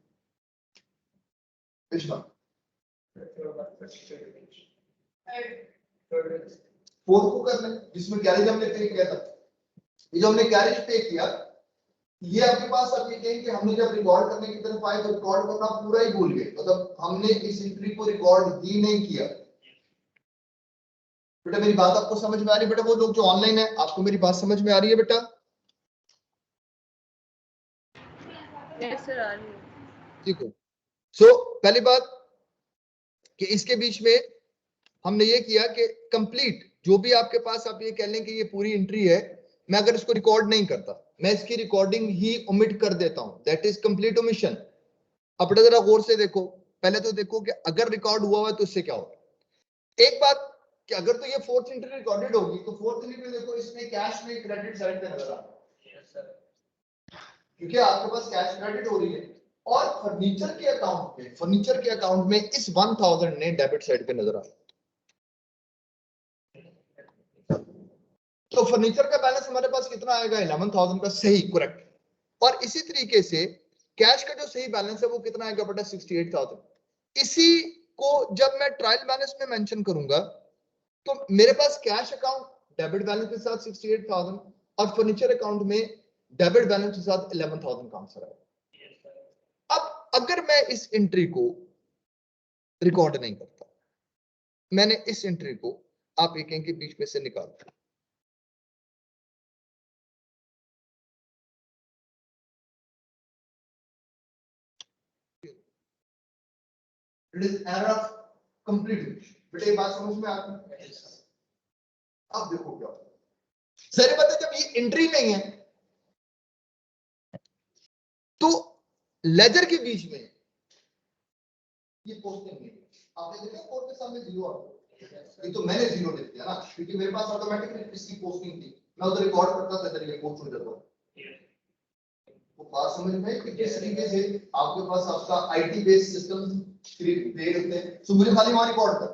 फोर्थ को करना है जिसमें कैरेज हमने पे किया था। ये जो हमने कैरेज पे किया, ये आपके पास अब ये कहें कि हमने जब रिकॉर्ड करने की तरफ आए तो रिकॉर्ड करना पूरा ही भूल गए, मतलब हमने इस एंट्री को रिकॉर्ड ही नहीं किया। बेटा मेरी बात आपको समझ में आ रही है? बेटा वो लोग जो ऑनलाइन है, आपको मेरी बात समझ में आ रही है बेटा? यस सर, आ रही है। ठीक है। सो पहली बात कि इसके बीच में हमने ये किया कि कंप्लीट जो भी आपके पास आप ये कह लें कि ये पूरी एंट्री है, मैं अगर इसको रिकॉर्ड नहीं करता, मैं इसकी रिकॉर्डिंग ही ओमिट कर देता हूं, दैट इज कंप्लीट ओमिशन। अब बेटा जरा गौर से देखो, पहले तो देखो कि अगर रिकॉर्ड हुआ हुआ है तो इससे क्या होगा। एक बात कि अगर तो ये फोर्थ एंट्री रिकॉर्डेड होगी तो फोर्थ एंट्री में देखो इसमें कैश में क्रेडिट साइड पे नजर आ रहा है, क्योंकि आपके पास कैश क्रेडिट हो रही है। और फर्नीचर के अकाउंट में इस 1000 ने डेबिट साइड पे नजर आ रहा है। तो फर्नीचर का बैलेंस हमारे पास कितना आएगा? 11,000 का, सही, करेक्ट। और इसी तरीके से कैश का जो सही बैलेंस है वो कितना आएगा बेटा? 68,000। इसी को जब मैं ट्रायल बैलेंस में मेंशन करूंगा तो मेरे पास कैश अकाउंट डेबिट बैलेंस के साथ 68,000 और फर्नीचर अकाउंट में डेबिट बैलेंस के साथ 11,000 का आंसर आएगा। अब अगर मैं इस एंट्री को रिकॉर्ड नहीं करता, मैंने इस एंट्री को आप एक के बीच में से निकाल दिया, it is error of complete. बेटे बात समझ में आती है? अब देखो क्या सर बात है, जब ये एंट्री नहीं है तो लेजर के बीच में ये पोस्टिंग नहीं है। आपने देखा कोड के सामने जीरो आ गया, ये तो मैंने जीरो लिख दिया ना, क्योंकि मेरे पास ऑटोमेटिकली इसकी पोस्टिंग थी, मैं उधर रिकॉर्ड करता था, इधर ये पोस्ट हो जाता, वो बात समझ में कि किस तरीके से आपके पास आपका आईटी बेस्ड सिस्टम क्रिएट होते हैं। तो मुझे खाली वहां रिकॉर्ड कर,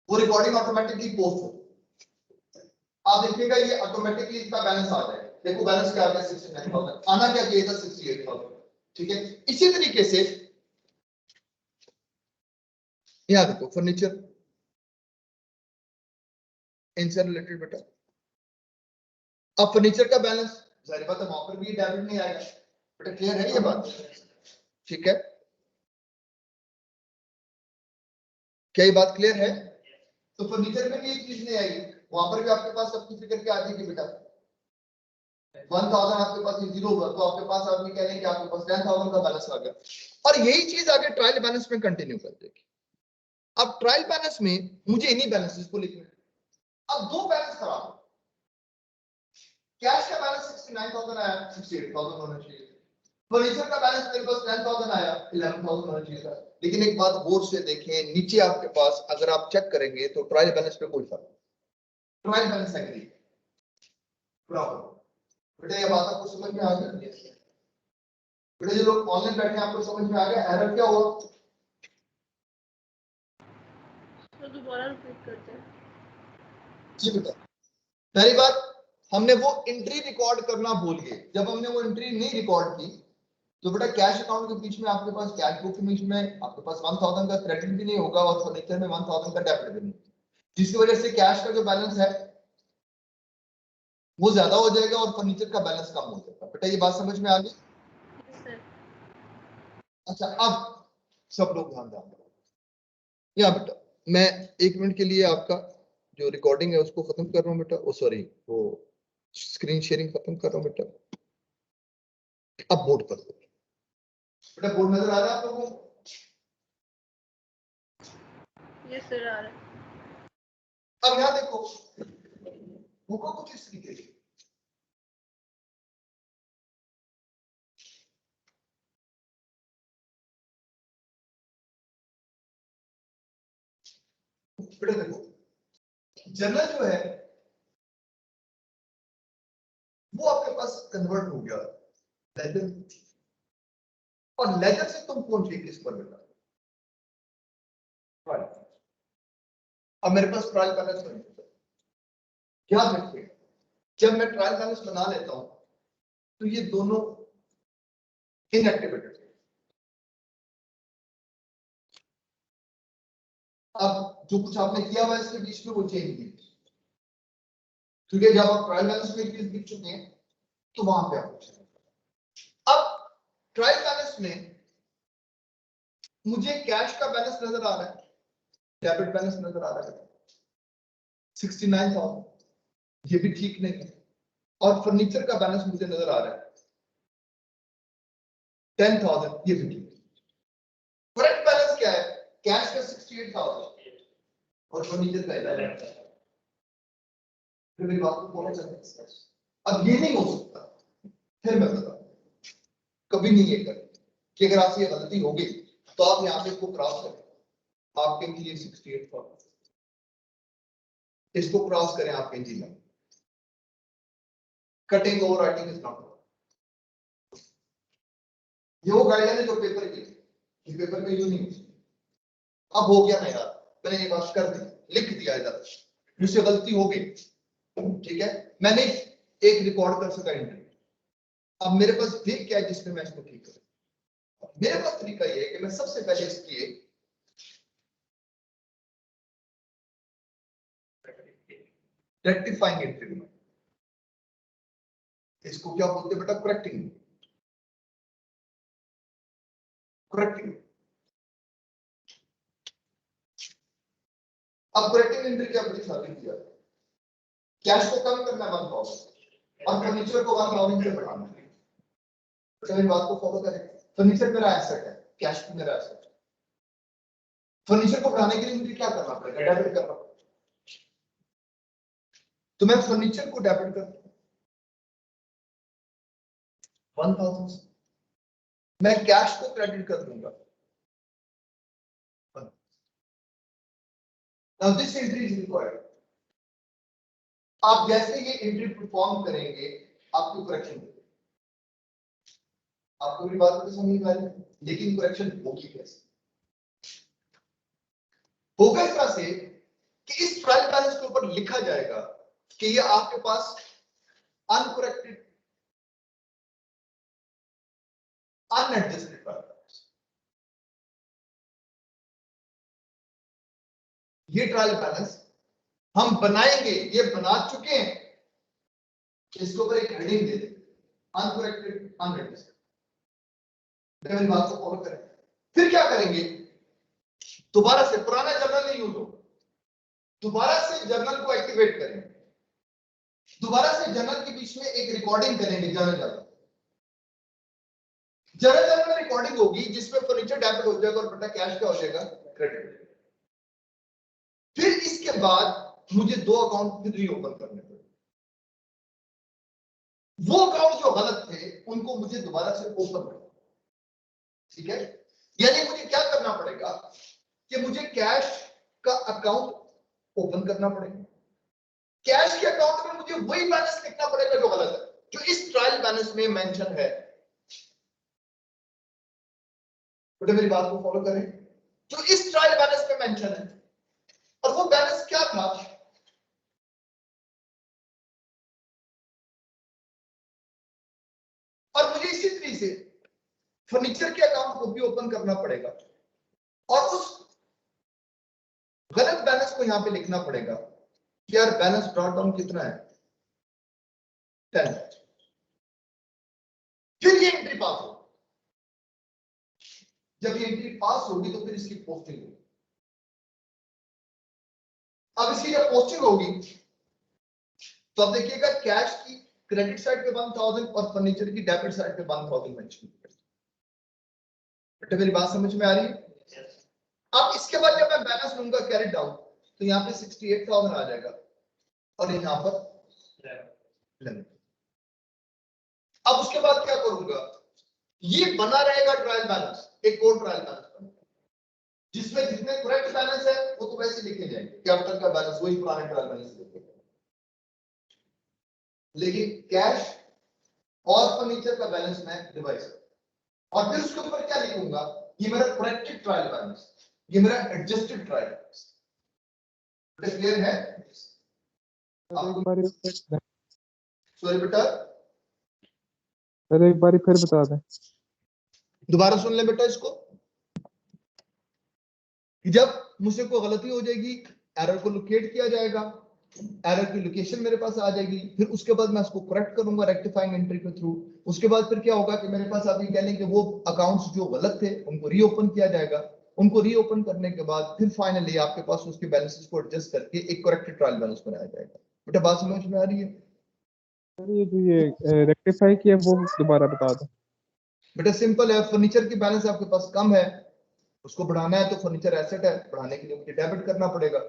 वो रिकॉर्डिंग ऑटोमेटिकली पोस्ट हो, आप देखिएगा ये ऑटोमेटिकली इसका बैलेंस आ जाएगा। देखो बैलेंस क्या आ गया 69,000, आना क्या चाहिए था 68,000। ठीक है, इसी तरीके से यहाँ देखो फर्नीचर इनसे रिलेटेड बेटा, अब फर्नीचर का बैलेंस जाहिर बात है वहां पर भी डेबिट नहीं आएगा बेटा, क्लियर है ये बात? ठीक है, क्या ये बात क्लियर है? तो फर्नीचर में भी एक चीज नहीं आई, वहां पर भी आपके पास सब कुछ करके आ जाएगी बेटा। 1000 आपके पास जीरो होगा तो आपके पास आदमी कह रहे हैं कि आपके पास 10,000 का बैलेंस आ गया, और यही चीज आगे ट्रायल बैलेंस में कंटिन्यू कर देगी। अब ट्रायल बैलेंस में मुझे इन्हीं बैलेंसेस को लिखना है। अब दो बैलेंस खराब, कैश का बैलेंस 69,000 आया, 68,000 होना चाहिए। फर्नीचर का बैलेंस मेरे पास 10,000 आया, 11,000 होना चाहिए था। लेकिन एक बात गौर से देखें, नीचे आपके पास अगर आप चेक करेंगे तो ट्रायल बैलेंस पे कोई फर्क नहीं, ट्रायल बैलेंस एग्री बराबर। बेटा ये बात आपको समझ में आ गई? बेटा जो लोग ऑनलाइन बैठे हैं आपको समझ में आ गया एरर क्या हुआ? तो दोबारा रिपीट करते हैं। जी बेटा, पहली बात हमने वो एंट्री रिकॉर्ड करना भूल गए। जब हमने वो एंट्री नहीं रिकॉर्ड की तो बेटा कैश अकाउंट के बीच में आपके पास कैश बुक के बीच में आपके पास 1000 का क्रेडिट भी नहीं होगा और फर्नीचर में 1000 का डेबिट भी नहीं, जिसकी वजह से कैश का जो बैलेंस है वो ज्यादा हो जाएगा और फर्नीचर का बैलेंस कम हो जाएगा। बेटा ये बात समझ में आ गई? अच्छा, अब सब लोग ध्यान दें। या बेटा मैं 1 मिनट के लिए आपका जो रिकॉर्डिंग है उसको खत्म कर रहा हूँ बेटा, ओ सॉरी वो स्क्रीन शेयरिंग खत्म कर रहा हूँ बेटा। अब बोर्ड पर दो बेटा, बोर्ड नजर आ रहा है आप लोगों को? यस सर आ रहा है। अब यहाँ देखो बुकों को किस तरीके से बेटा देखो, जर्नल जो है वो आपके पास कन्वर्ट हो गया लेजर, और लेजर से तुम पहुंचे किस पर बेटा? ट्रायल। अब मेरे पास ट्रायल बैलेंस बन गया। याद रखिए जब मैं ट्रायल बैलेंस बना लेता हूं तो ये दोनों इनएक्टिवेटेड। अब जो कुछ आपने किया हुआ है इसके बीच में वो चेंज नहीं, क्योंकि जब आप ट्रायल बैलेंस में चीज लिख चुके हैं तो वहां पे आप अब ट्रायल बैलेंस में मुझे कैश का बैलेंस नजर आ रहा है, डेबिट बैलेंस नजर आ रहा है 69,000, ये भी ठीक नहीं है, और फर्नीचर का बैलेंस मुझे नजर आ रहा है 10,000, ये भी ठीक है। करेक्ट बैलेंस क्या है? कैश का 68,000 और फर्नीचर का 11,000। फिर मेरी बात को फॉलो करना। अब ये नहीं हो सकता, फिर मैं बता कभी नहीं ये करें कि अगर आपसे ये गलती होगी तो आप यहाँ से इसको क्रॉस करें, आपके लिए 68,000 इसको क्रॉस करें आपके engineer, cutting over writing is not, ये वो गाइडलाइन है जो पेपर की, ये पेपर में यूज नहीं होती। अब हो गया ना यार, मैंने ये बात कर दी, लिख दिया इधर, मुझसे गलती हो गई, ठीक है, मैंने एक रिकॉर्ड कर सका इंटरव्यू। अब मेरे पास ट्रिक क्या है जिसमें मैं इसको ठीक करूं? मेरे पास तरीका ये है कि मैं सबसे पहले इसकी रेक्टिफाइंग एंट्री, इसको क्या बोलते हैं बेटा? Correcting, correcting. अब करेक्टिंग एंट्री क्या बड़ी सारी किया, कैश को कम करना 1,000 और फर्नीचर को 1,000 से बढ़ाना। तो मेरी बात को फॉलो करें, फर्नीचर मेरा एसेट है, कैश भी मेरा एसेट है। फर्नीचर को बढ़ाने के लिए मुझे क्या करना पड़ेगा? डेबिट करना पड़ेगा। तो मैं फर्नीचर को डेबिट कर 1,000, मैं कैश को क्रेडिट कर दूंगा। Now this entry is required. आप जैसे ये एंट्री परफॉर्म करेंगे आपको करेक्शन, आपको मेरी बात तो समझ में आ रही है, लेकिन करेक्शन होगी कैसे? होगा इस तरह से कि इस ट्रायल बैलेंस के ऊपर लिखा जाएगा कि ये आपके पास अनकरेक्टेड अनएडजस्टेड ट्रायल बैलेंस, ये ट्रायल बैलेंस हम बनाएंगे, ये बना चुके हैं, इसके ऊपर एक हेडिंग दे देंगे अनकरेक्टेड अनएडजस्टेड। मेरी बात को फॉलो करें। फिर क्या करेंगे, दोबारा से पुराना जर्नल नहीं यूज होगा, दोबारा से जर्नल को एक्टिवेट करेंगे, दोबारा से जर्नल के बीच में एक रिकॉर्डिंग करेंगे। जर्नल में रिकॉर्डिंग होगी जिसमें फर्नीचर डेबिट हो जाएगा और बेटा कैश क्या हो जाएगा, क्रेडिट। फिर इसके बाद मुझे दो अकाउंट फिर रीओपन करने पड़े, वो अकाउंट जो गलत थे उनको मुझे दोबारा से ओपन करना, ठीक है। यानी मुझे क्या करना पड़ेगा कि मुझे कैश का अकाउंट ओपन करना पड़ेगा, कैश के अकाउंट में मुझे वही बैलेंस लिखना पड़ेगा जो गलत है, जो इस ट्रायल बैलेंस में मेंशन है। तो मेरी बात को फॉलो करें, जो इस ट्रायल बैलेंस में मेंशन है, और वो बैलेंस क्या था, और मुझे इसी तरीके से फर्नीचर के अकाउंट को भी ओपन करना पड़ेगा और उस गलत बैलेंस को यहां पे लिखना पड़ेगा कि यार बैलेंस ड्रॉट डाउन कितना है, 10। फिर ये एंट्री पास होगी, जब ये एंट्री पास होगी तो फिर इसकी पोस्टिंग होगी। अब इसकी जब पोस्टिंग होगी तो अब देखिएगा कैश की क्रेडिट साइड पे 1000 और फर्नीचर की डेबिट साइड पे 1000 मेंशन किया। बेटा मेरी बात समझ में आ रही है? अब इसके बाद जब मैं बैलेंस लूंगा कैरी डाउन तो यहाँ पे 68,000 आ जाएगा और यहाँ पर 11। अब उसके बाद क्या करूंगा, ये बना रहेगा ट्रायल बैलेंस, एक और ट्रायल बैलेंस बनेगा जिसमें जितने करेक्ट बैलेंस है वो तो वैसे लिखे जाएंगे कि अब तक का बैलेंस वही पुराने ट्रायल बैलेंस लिखे, लेकिन कैश और फर्नीचर का बैलेंस मैं रिवाइज करूंगा और फिर उसके ऊपर क्या लिखूंगा, ये मेरा करेक्टेड ट्रायल बैलेंस, ये मेरा एडजस्टेड ट्रायल बैलेंस। क्लियर है? सॉरी बेटा, अरे एक बार फिर बता दें, दोबारा सुन ले बेटा इसको। जब मुझसे कोई गलती हो जाएगी, एरर को लोकेट किया जाएगा, एरर की लोकेशन मेरे पास आ जाएगी, फिर उसके बाद मैं उसको करेक्ट करूंगा रेक्टिफाइंग एंट्री के थ्रू। उसके बाद फिर क्या होगा कि मेरे पास अभी कह लें कि वो अकाउंट्स जो गलत थे उनको रीओपन किया जाएगा, उनको रीओपन करने के बाद फिर फाइनली आपके पास उसके बैलेंसेस को एडजस्ट करके एक करेक्टेड ट्रायल बैलेंस बनाया जाएगा। बेटा बात समझ में आ रही है? ये जो ये रेक्टिफाई किया वो दोबारा बता दें। बेटा सिंपल है, फर्नीचर की बैलेंस आपके पास कम है, उसको बढ़ाना है तो फर्नीचर एसेट है, बढ़ाने के लिए मुझे डेबिट करना पड़ेगा,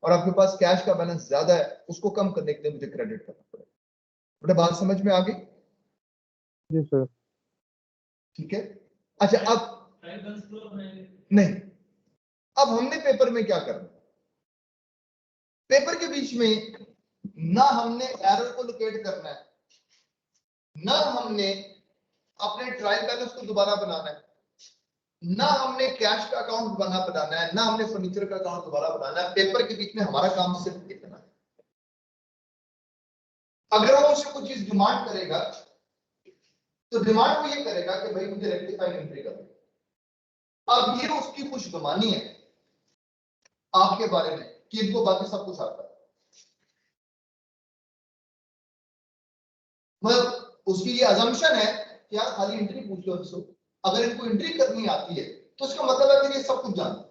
और आपके पास कैश का बैलेंस ज्यादा है, उसको कम करने के लिए मुझे क्रेडिट करना पड़ेगा। बेटा बात समझ में आ गई? जी सर। ठीक है। अच्छा अब नहीं, अब हमने पेपर में क्या करना, पेपर के बीच में ना हमने एरर को लोकेट करना है, ना हमने अपने ट्रायल बैलेंस को दोबारा बनाना है, ना हमने कैश का अकाउंट बनाना है, ना हमने फर्नीचर का अकाउंट दोबारा बनाना है। पेपर के बीच में हमारा काम सिर्फ इतना है। अगर वो मुझसे कुछ चीज डिमांड करेगा तो डिमांड वो ये करेगा कि भाई मुझे रेक्टिफाइंग एंट्री कर दो। अब ये उसकी कुछ गमानी है आपके बारे में कि इनको बाकी सब कुछ आता है, मतलब उसकी ये अजम्पशन है कि यार खाली एंट्री पूछ लो इसको, अगर इनको एंट्री करनी आती है तो इसका मतलब है कि ये सब कुछ जानते हैं।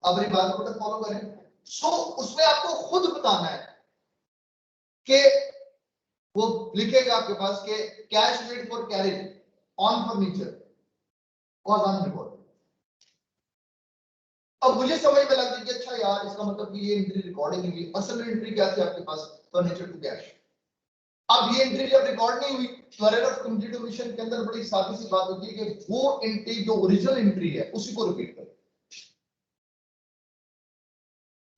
अब मेरी बात को फॉलो करें। सो उसमें आपको खुद बताना है कि वो लिखेगा आपके पास कि cash rate for carriage on furniture was on record. अब मुझे समझ में लग गई कि अच्छा यार इसका मतलब कि ये एंट्री रिकॉर्डिंग हुई, असल एंट्री क्या थी आपके पास, फर्नीचर टू कैश। अब ये एंट्री जब रिकॉर्ड नहीं हुई तो एरर ऑफ कंप्लीट ओमिशन के अंदर बड़ी सादी सी बात होती है कि वो एंट्री जो ओरिजिनल एंट्री है उसी को रिपीट करें,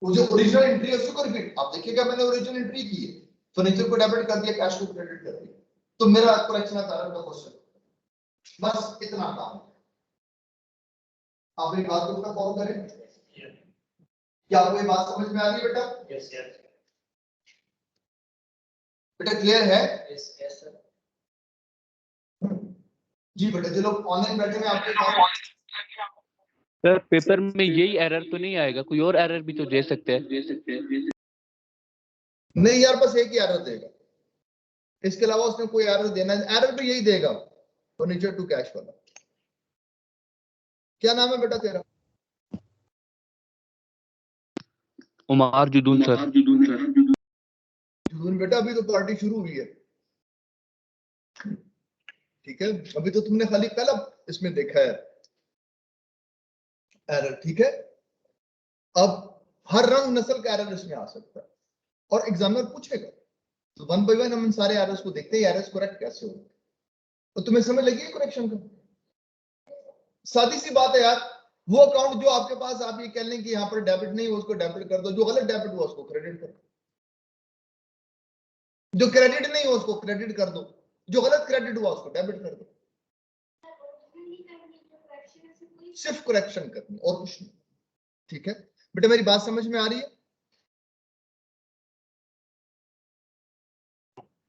वो जो ओरिजिनल एंट्री है उसी को रिपीट। आप देखिएगा मैंने ओरिजिनल एंट्री की है, फर्नीचर को डेबिट कर दिया, कैश को क्रेडिट कर दिया, तो मेरा करेक्शन ऑफ एरर का क्वेश्चन, बस इतना काम। आप एक बात को फॉलो करें। क्या आपको ये बात समझ में आ रही है बेटा? यस यस बेटा क्लियर है? Yes yes sir. जी बेटा, जो लोग ऑनलाइन बैठे हैं आपके पास, सर पेपर में यही एरर तो नहीं आएगा, कोई और एरर भी तो दे सकते हैं। नहीं यार, बस एक ही एरर देगा, इसके अलावा उसने कोई एरर देना है, एरर भी यही देगा, फर्नीचर टू कैश वाला। क्या नाम है बेटा तेरा? उमार जुदून सर। जुनून बेटा, अभी तो पार्टी शुरू हुई है, ठीक है? अभी तो तुमने खाली पहला इसमें देखा है एरर, ठीक है? अब हर रंग नस्ल का एरर इसमें आ सकता है और एग्जामिनर पूछेगा, तो वन बाय वन हम इन सारे एरर्स को देखते हैं, एरर्स करेक्ट कैसे होंगे। तो तुम्हें समझ लगी है करेक्शन का? सादी सी बात है यार, वो अकाउंट जो आपके पास, आप ये कह लें कि यहाँ पर डेबिट नहीं हुआ उसको डेबिट कर दो, जो गलत डेबिट हुआ उसको क्रेडिट कर दो, जो क्रेडिट नहीं हुआ उसको क्रेडिट कर दो, जो गलत क्रेडिट हुआ उसको डेबिट कर दो। सिर्फ करेक्शन करनी और कुछ नहीं, ठीक है बेटा? मेरी बात समझ में आ रही है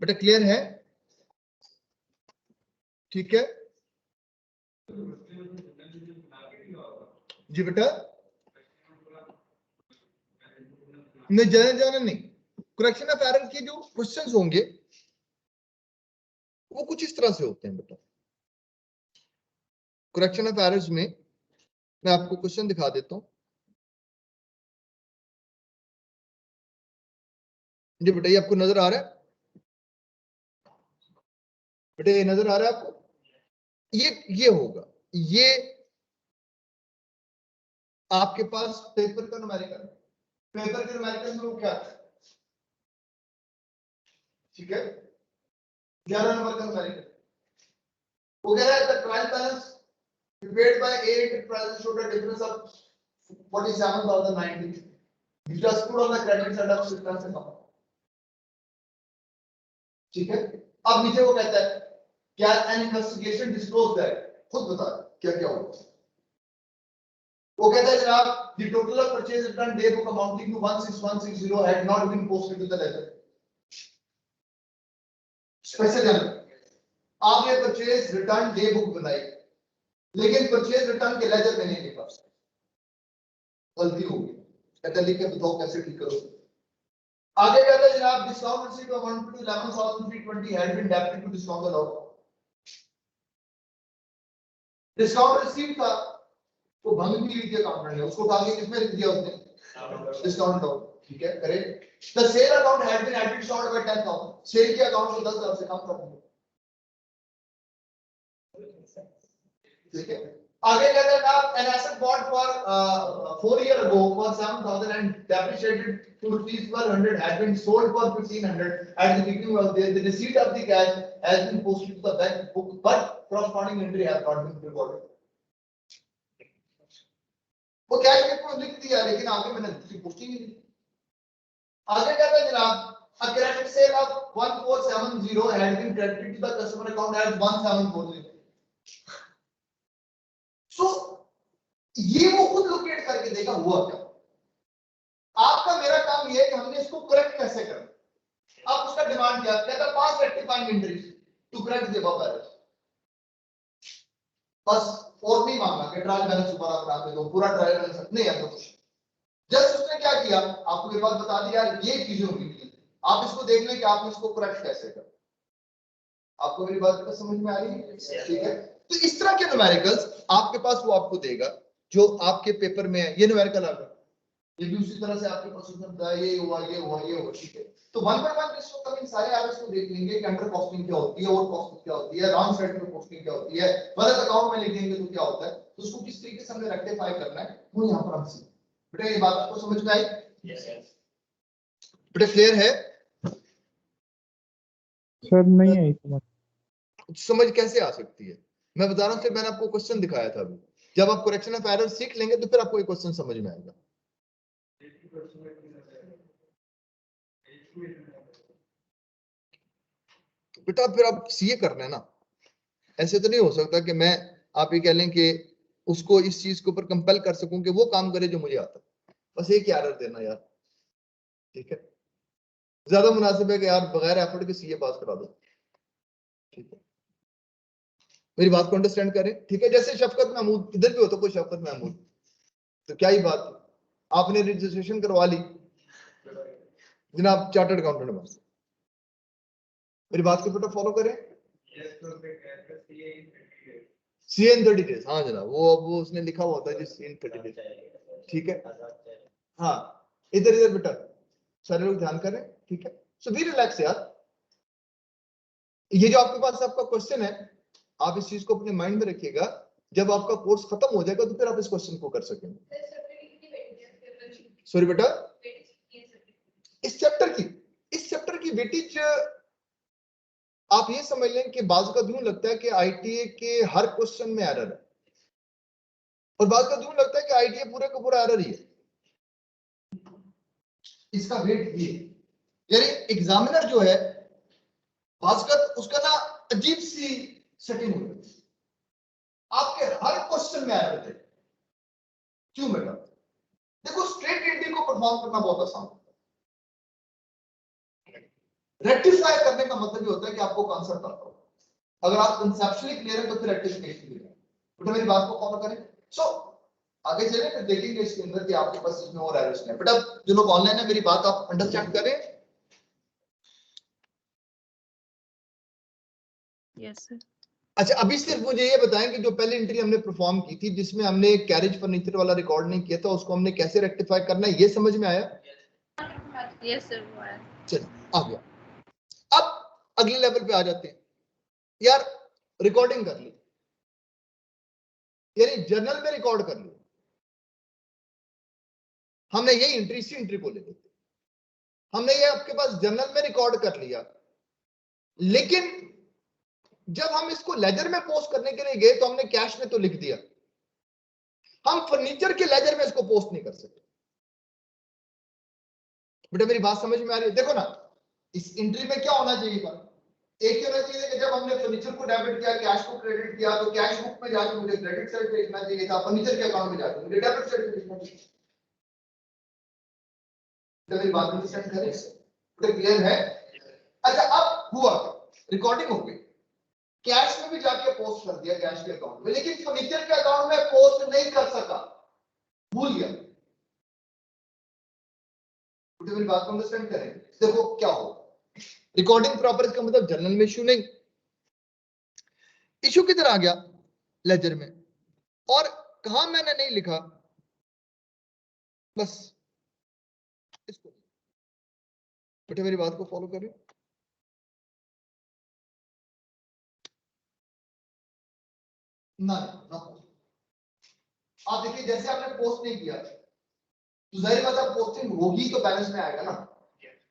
बेटा? क्लियर है? ठीक है जी बेटा। नहीं, जाने नहीं, करेक्शन ऑफ एरर के जो क्वेश्चंस होंगे वो कुछ इस तरह से होते हैं बेटा। करेक्शन ऑफ एरर्स में मैं आपको क्वेश्चन दिखा देता हूं। जी बेटा, ये आपको नजर आ रहा है बेटा? ये नजर आ रहा है आपको? ये होगा, ये आपके पास पेपर का न्यूमेरिकल, पेपर के न्यूमेरिकल में वो क्या है, ठीक है? 11 नंबर का न्यूमेरिकल, वो कह रहा है the trial balance prepared by 8 present showed a difference of 47,090, which was put on the credit side of returns account, ठीक है? अब नीचे वो कहता है क्या an investigation disclosed that, खुद बता क्या क्या हुआ। वो कहता है जनाब the total of purchase return day book amounting to 16160 had not been posted to the ledger, special आपने परचेज रिटर्न डे बुक बनाई लेकिन परचेज रिटर्न के लेजर में नहीं लिखा, गलती हो गई, कहता लिख के बताओ कैसे ठीक करो। आगे कहता है जनाब discount receipt of 111,320 had been debited to discount allowed, discount receipt था वो भंग भी लिख अकाउंट ने, उसको उठा के किसमें लिख दिया उसने? डिस्काउंट अलाउड, ठीक है? Correct. The sale account had been added short by 10,000, sale के अकाउंट को 10,000 से कम कर दिया, ठीक है? आगे कहता है आप an asset bought for 4 years ago for 7,000 and depreciated to rupees per 100 had been sold for 1,500 at the beginning of the receipt of the cash has been posted to the bank book but corresponding entry has not been recorded, वो cash में को लिख दिया लेकिन आगे मैंने दूसरी posting नहीं दी। आगे कहता है जनाब a credit sale of 1470 had been credited to the customer account as 1740, सो ये वो खुद लोकेट करके देगा हुआ क्या। आपका मेरा काम ये है कि हमने इसको करेक्ट कैसे करना। आप उसका डिमांड क्या कहता है? 5 rectifying entries to correct the above errors, बस और नहीं मांगा कि ट्रायल बैलेंस दोबारा बना के दो, पूरा ट्रायल बैलेंस नहीं है तो कुछ। जस्ट उसने क्या किया, आपको ये बात बता दी यार ये चीजें होंगी, आप इसको देख लें कि आपने इसको करेक्ट कैसे करना। आपको मेरी बात का समझ में आ रही है? ठीक है। तो इस तरह के न्यूमेरिकल्स आपके पास वो आपको देगा जो आपके पेपर में है। ये न्यूमेरिकल आ गया, ये भी उसी तरह से आपके पास उसने बताया ये हुआ ये हुआ ये हुआ, ठीक है? तो वन बाय वन इसको कम इन सारे एरर्स को देख लेंगे कि अंडर कॉस्टिंग क्या होती है, ओवर कॉस्टिंग क्या होती है, रॉन्ग साइड में कॉस्टिंग क्या होती है, गलत अकाउंट में लिखेंगे तो क्या होता है, तो उसको किस तरीके से हमें रेक्टिफाई करना है वो यहाँ पर हम सीखेंगे। बेटा ये बात आपको समझ में आई? यस यस बेटा क्लियर है? सर नहीं आई समझ। समझ कैसे आ सकती है? मैं बता रहा हूँ, मैंने आपको क्वेश्चन दिखाया था अभी। जब आप करेक्शन ऑफ एरर सीख लेंगे तो फिर आपको ये क्वेश्चन समझ में आएगा। बेटा फिर आप सीए करना है ना, ऐसे तो नहीं हो सकता कि मैं आप ये कह लें कि उसको इस चीज के ऊपर कंपेल कर सकूं कि वो काम करे जो मुझे आता है। बस एक एरर देना यार, ठीक है, ज्यादा मुनासिब है कि यार बगैर एफर्ट के सीए पास करा दो, ठीक है, मेरी बात को अंडरस्टैंड करें, ठीक है। जैसे शफकत महमूद, इधर भी होता कोई शफकत महमूद, तो क्या ही बात, आपने रजिस्ट्रेशन करवा ली जनाब चार्टर्ड अकाउंटेंट बन, मेरी बात को बेटा फॉलो करें। सीए इन 30 डेज, हाँ जनाब, वो उसने लिखा हुआ होता है जी सीए इन 30 डेज, ठीक है। हाँ इधर इधर बेटा सारे लोग ध्यान करें, ठीक है। सो बी रिलैक्स यार, ये जो आपके पास आपका क्वेश्चन है, आप इस चीज को अपने माइंड में रखिएगा, जब आपका कोर्स खत्म हो जाएगा तो फिर आप इस क्वेश्चन को कर सकेंगे। सॉरी बेटा, इस चैप्टर की वेटेज आप ये समझ लें कि बाज़ का यूं लगता है कि आईटीए के हर क्वेश्चन में एरर है, और बाज़ का यूं लगता है कि आईटीए पूरे का पूरा एरर ही है, इसका वेट ये, यानी एग्जामिनर जो है बाज़ का उसका ना अजीब सी सेटिंग हो गई, आपके हर क्वेश्चन में एरर है। क्यों बेटा? देखो स्ट्रेट एंट्री को परफॉर्म करना बहुत आसान होता है, रेक्टिफाई करने का मतलब ये होता है कि आपको कॉन्सेप्ट आता हो, अगर आप कंसेप्चुअली क्लियर है तो फिर रेक्टिफिकेशन भी है। बेटा मेरी बात को फॉलो करें। सो आगे चलें, फिर देखेंगे इसके अंदर कि आपके पास इसमें और एरर्स हैं। बेटा जो लोग ऑनलाइन है मेरी बात आप अंडरस्टैंड करें। Yes sir. अच्छा अभी सिर्फ मुझे ये बताएं कि जो पहली एंट्री हमने परफॉर्म की थी जिसमें हमने कैरेज फर्नीचर वाला रिकॉर्ड नहीं किया था, उसको हमने कैसे रेक्टिफाई करना है, ये समझ में आया? यस सर वो है। चलो आ गया। अब अगले लेवल पे आ जाते हैं यार, रिकॉर्डिंग कर ली, यानी जर्नल में रिकॉर्ड कर ली, हमने यही एंट्री सी एंट्री को ले लेते, हमने ये आपके पास जर्नल में रिकॉर्ड कर लिया, लेकिन जब हम इसको लेजर में पोस्ट करने के लिए गए तो हमने कैश में तो लिख दिया, हम फर्नीचर के लेजर में इसको पोस्ट नहीं कर सकते। बेटा मेरी बात समझ में आ रही है? देखो ना इस एंट्री में क्या होना चाहिए था, एक होना चाहिए कि जब हमने फर्नीचर को डेबिट किया, कैश को क्रेडिट किया, तो कैश बुक में जाके मुझे क्रेडिट साइड पे लिखना चाहिए था, फर्नीचर के अकाउंट में जाके मुझे डेबिट साइड पे लिखना चाहिए। तो मेरी बात अंडरस्टैंड करें, तो क्लियर है? अच्छा अब हुआ रिकॉर्डिंग हो गई, कैश में भी जाके पोस्ट कर दिया कैश के अकाउंट में, लेकिन फर्नीचर के अकाउंट में पोस्ट नहीं कर सका, भूल गया। तो मेरी बात को अंडरस्टैंड करें, देखो क्या हो, रिकॉर्डिंग प्रॉपर इसका मतलब जर्नल में इशू नहीं, इशू किधर आ गया? लेजर में। और कहा मैंने नहीं लिखा, बस इसको, बेटा मेरी बात को फॉलो करें। ना आप देखिए जैसे आपने पोस्ट नहीं किया तो जाहिर बात है पोस्टिंग होगी तो बैलेंस में आएगा ना,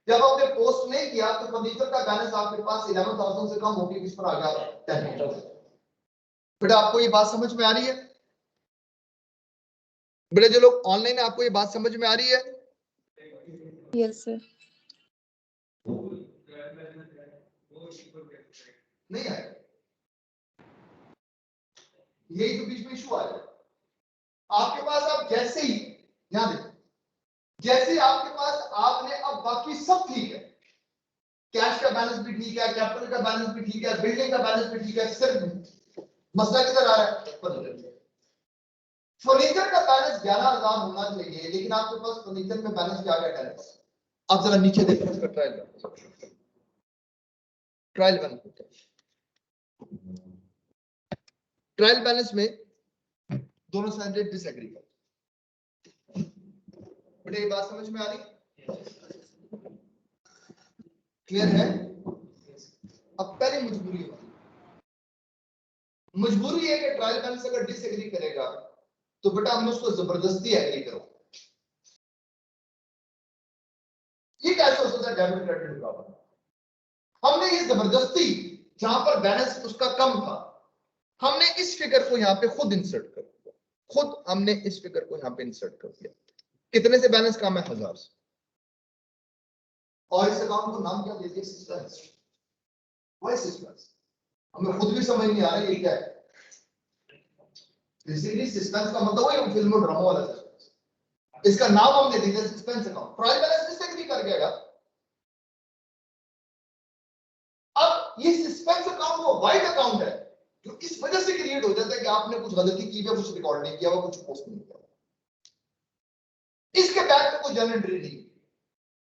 जब आपने पोस्ट नहीं किया तो फर्नीचर का बैलेंस आपके पास 11,000 से कम होगी, किस पर आ गया? 10,000। बेटा आपको ये बात समझ में आ रही है? बेटा जो लोग ऑनलाइन है आपको ये बात समझ में आ रही है? Yes sir. नहीं आएगा, यही तो बीच में इशू आएगा आपके पास। आप जैसे ही यहां देखो, जैसे ही आपके पास आपने अब बाकी सब ठीक है, कैश का बैलेंस भी ठीक है, कैपिटल का बैलेंस भी ठीक है, बिल्डिंग का बैलेंस भी ठीक है, सिर्फ मसला किधर आ रहा है? फर्नीचर का बैलेंस 11,000 होना चाहिए, लेकिन आपके पास फर्नीचर में बैलेंस क्या क्या है? आप जरा नीचे देखो, इसका ट्रायल बैलेंस, ट्रायल बैलेंस में दोनों साइड डिसएग्री कर, बेटा ये बात समझ में आ रही? क्लियर है? अब पहले मजबूरी है कि ट्रायल बैलेंस अगर डिसएग्री करेगा तो बेटा हमने उसको जबरदस्ती एग्री करो। ये कैसे हो सकता है डेबिट क्रेडिट बराबर? हमने ये जबरदस्ती जहां पर बैलेंस उसका कम था, हमने इस फिगर को यहां पे खुद इंसर्ट कर दिया, खुद हमने इस फिगर को यहां पे इंसर्ट कर दिया। कितने से बैलेंस कम है? 1000 से। और इस अकाउंट को नाम क्या दे दिया? वही सस्पेंस हमें खुद भी समझ नहीं आ रहा है ये क्या है। बेसिकली सस्पेंस का मतलब वही फिल्म और ड्रामा वाला सस्पेंस, इसका नाम हमने दिया suspense account. Trial balance mistake नहीं कर गया। अब ये सस्पेंस अकाउंट वो वाइट अकाउंट है जो इस वजह से क्रिएट हो जाता है कि आपने कुछ गलती की है, कुछ रिकॉर्ड नहीं किया हुआ, कुछ पोस्ट नहीं किया। इसके बैक में कोई जर्नल एंट्री नहीं।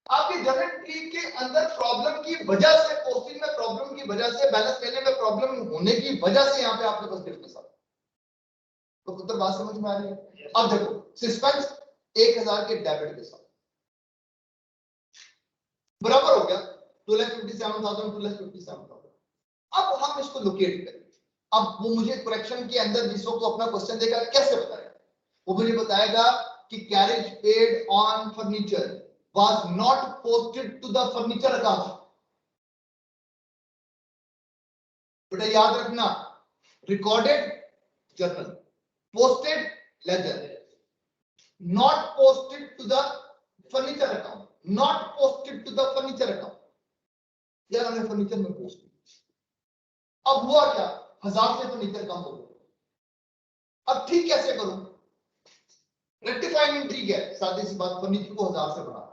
आपकी जर्नल एंट्री के अंदर प्रॉब्लम की वजह से, पोस्टिंग में प्रॉब्लम की वजह से, बैलेंस लेने में प्रॉब्लम होने की वजह से यहां पे आपके पास डेट के साथ। तो पुत्र बात समझ में आ रही है? अब देखो सस्पेंस 1000 के डेबिट के साथ बराबर हो गया 2,57,000 2,57,000। अब हम इसको लोकेट करें। अब वो मुझे करेक्शन के अंदर जिस वक्त अपना क्वेश्चन देगा कैसे बताएगा, वो मुझे बताएगा कि carriage paid on furniture was not posted to the furniture account. बेटा याद रखना, recorded journal, posted ledger, not posted to the furniture account, not posted to the furniture account. यार हमने फर्नीचर में पोस्ट किया। अब हुआ क्या, 1000 से फर्नीचर कम हो गया। अब ठीक कैसे करूं? रेक्टिफाइंग एंट्री क्या है? सादी सी बात, फर्नीचर को 1000 से बढ़ाना।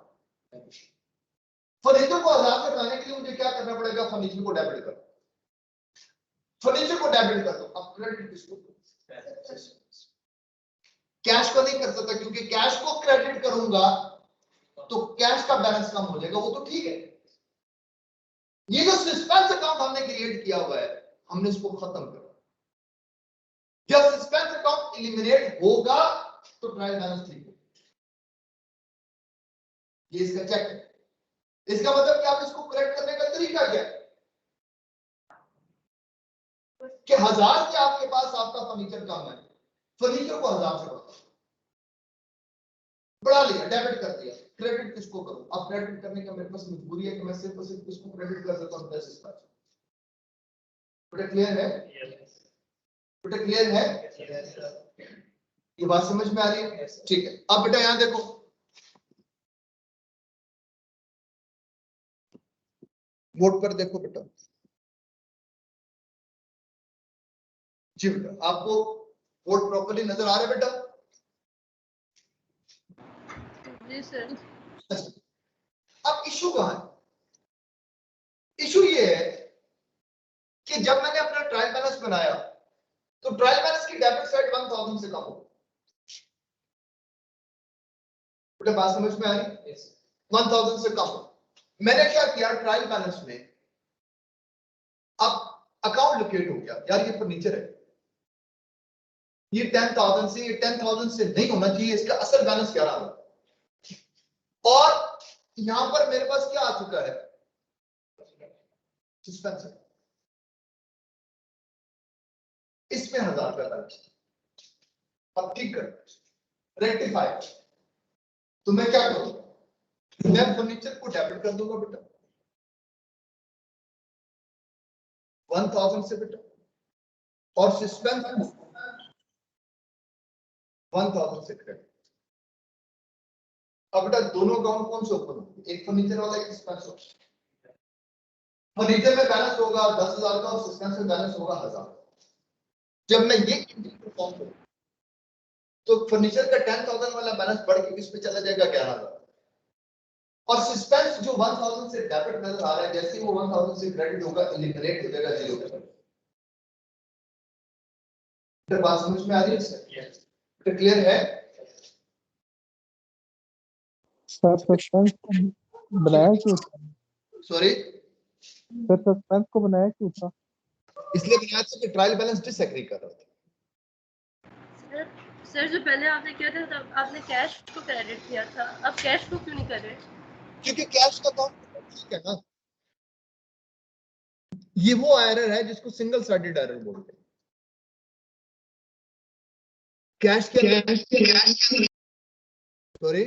फर्नीचर को 1000 से बढ़ाने के लिए मुझे क्या करना पड़ेगा? फर्नीचर को डेबिट कर, फर्नीचर को डेबिट कर दो। अब क्रेडिट किसको? कैश को नहीं कर सकता, क्योंकि कैश को क्रेडिट करूंगा तो कैश का बैलेंस कम हो जाएगा। वो तो ठीक है। ये जो सस्पेंस अकाउंट हमने क्रिएट किया हुआ है, हमने इसको खत्म करा। जब सस्पेंस अकाउंट एलिमिनेट होगा तो ट्रायल बैलेंस ठीक होगा। ये इसका चेक है। इसका मतलब कि आप इसको करेक्ट करने का तरीका क्या है कि 1000 से आपके पास आपका फर्नीचर कम है, फर्नीचर को 1000 से बढ़ा लिया, डेबिट कर दिया। क्रेडिट किसको करूं? अब क्रेडिट करने का मेरे पास मजबूरी है कि मैं सिर्फ और सिर्फ किसको क्रेडिट कर देता हूं? बेटा क्लियर है? बेटा क्लियर है? ये बात समझ में आ रही है? ठीक है। अब बेटा यहां देखो, बोर्ड पर देखो बेटा। जी बेटा, आपको बोर्ड प्रॉपर्ली नजर आ रहा है बेटा? जी सर। अब इशू कहां है? इशू ये है कि जब मैंने अपना ट्रायल बैलेंस बनाया तो ट्रायल बैलेंस की डेबिट साइड 1000 से कम हो। बेटा बात समझ में आ रही? 1000 से कम हो। मैंने क्या किया, ट्रायल बैलेंस में अब अकाउंट लोकेट हो गया। यार ये फर्नीचर है, ये 10,000 से, ये 10,000 से नहीं होना चाहिए, इसका असल बैलेंस क्या रहा। और यहां पर मेरे पास क्या आ चुका है? सस्पेंस। इसमें 1000 का बैलेंस। अब ठीक कर, रेक्टिफाई। तो मैं क्या करूंगा? मैं फर्नीचर को डेबिट कर दूंगा बेटा 1000 से बेटा, और सस्पेंस 1000 से क्रेडिट। अब बेटा दोनों अकाउंट कौन से ओपन होंगे? एक फर्नीचर वाला, एक सस्पेंस वाला। फर्नीचर में बैलेंस होगा 10,000 का और सस्पेंस में बैलेंस होगा 1000। जब मैं ये परफॉर्म करूं तो फर्नीचर का 10,000 वाला बैलेंस बढ़ के किस पे चला जाएगा? 11,000। और सस्पेंस जो 1000 से डेबिट नजर आ रहा है, जैसे ही वो 1000 से क्रेडिट होगा, एलिमिनेट हो जाएगा 0 पे। तो बात समझ में आ रही है सर? तो क्लियर है? सर सस्पेंस को बनाया क्यों था? सॉरी, सर सस्पेंस को बनाया क्यों था? इसलिए बनाया था कि ट्रायल बैलेंस डिसएग्री कर रहा था। सर जो पहले आपने किया था तब आपने कैश को क्रेडिट किया था, अब कैश को क्यों नहीं कर रहे? क्योंकि कैश का अकाउंट ठीक है ना। ये वो एरर है जिसको सिंगल साइडेड एरर बोलते हैं। कैश के सॉरी,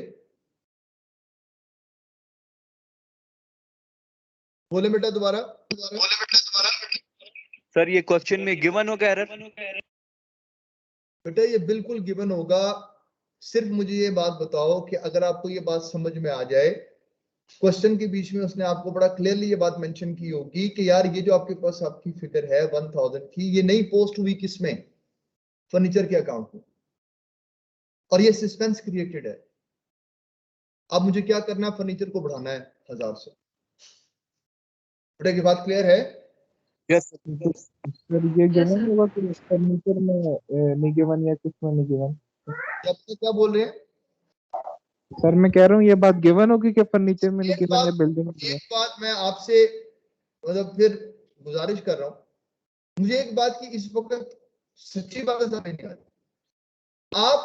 बोले बेटा दोबारा। सर ये क्वेश्चन में गिवन होगा एरर? बेटा ये बिल्कुल गिवन होगा। सिर्फ मुझे ये बात बताओ कि अगर आपको ये बात समझ में आ जाए क्वेश्चन के बीच में उसने आपको बड़ा क्लियरली ये बात मेंशन की होगी कि यार ये जो आपके पास आपकी फिगर है 1000 की, ये नहीं पोस्ट हुई किसमें, फर्नीचर के अकाउंट में, और ये सस्पेंस क्रिएटेड है। अब मुझे क्या करना है, फर्नीचर को बढ़ाना है 1000 से। बेटा की बात क्लियर है? यस सर ये Yes, गिवन sir. होगा कि फर्नीचर में नहीं गिवन या किसमें नहीं गिवन? क्या बोल रहे हैं? सर मैं कह रहा हूँ ये बात गिवन होगी कि फर्नीचर में नहीं एक गिवन या बिल्डिंग में बात गिवन? एक बात मैं आपसे मतलब फिर गुजारिश कर रहा हूँ, मुझे एक बात की इस वक्त सच्ची बात समझ नहीं आ रही। आप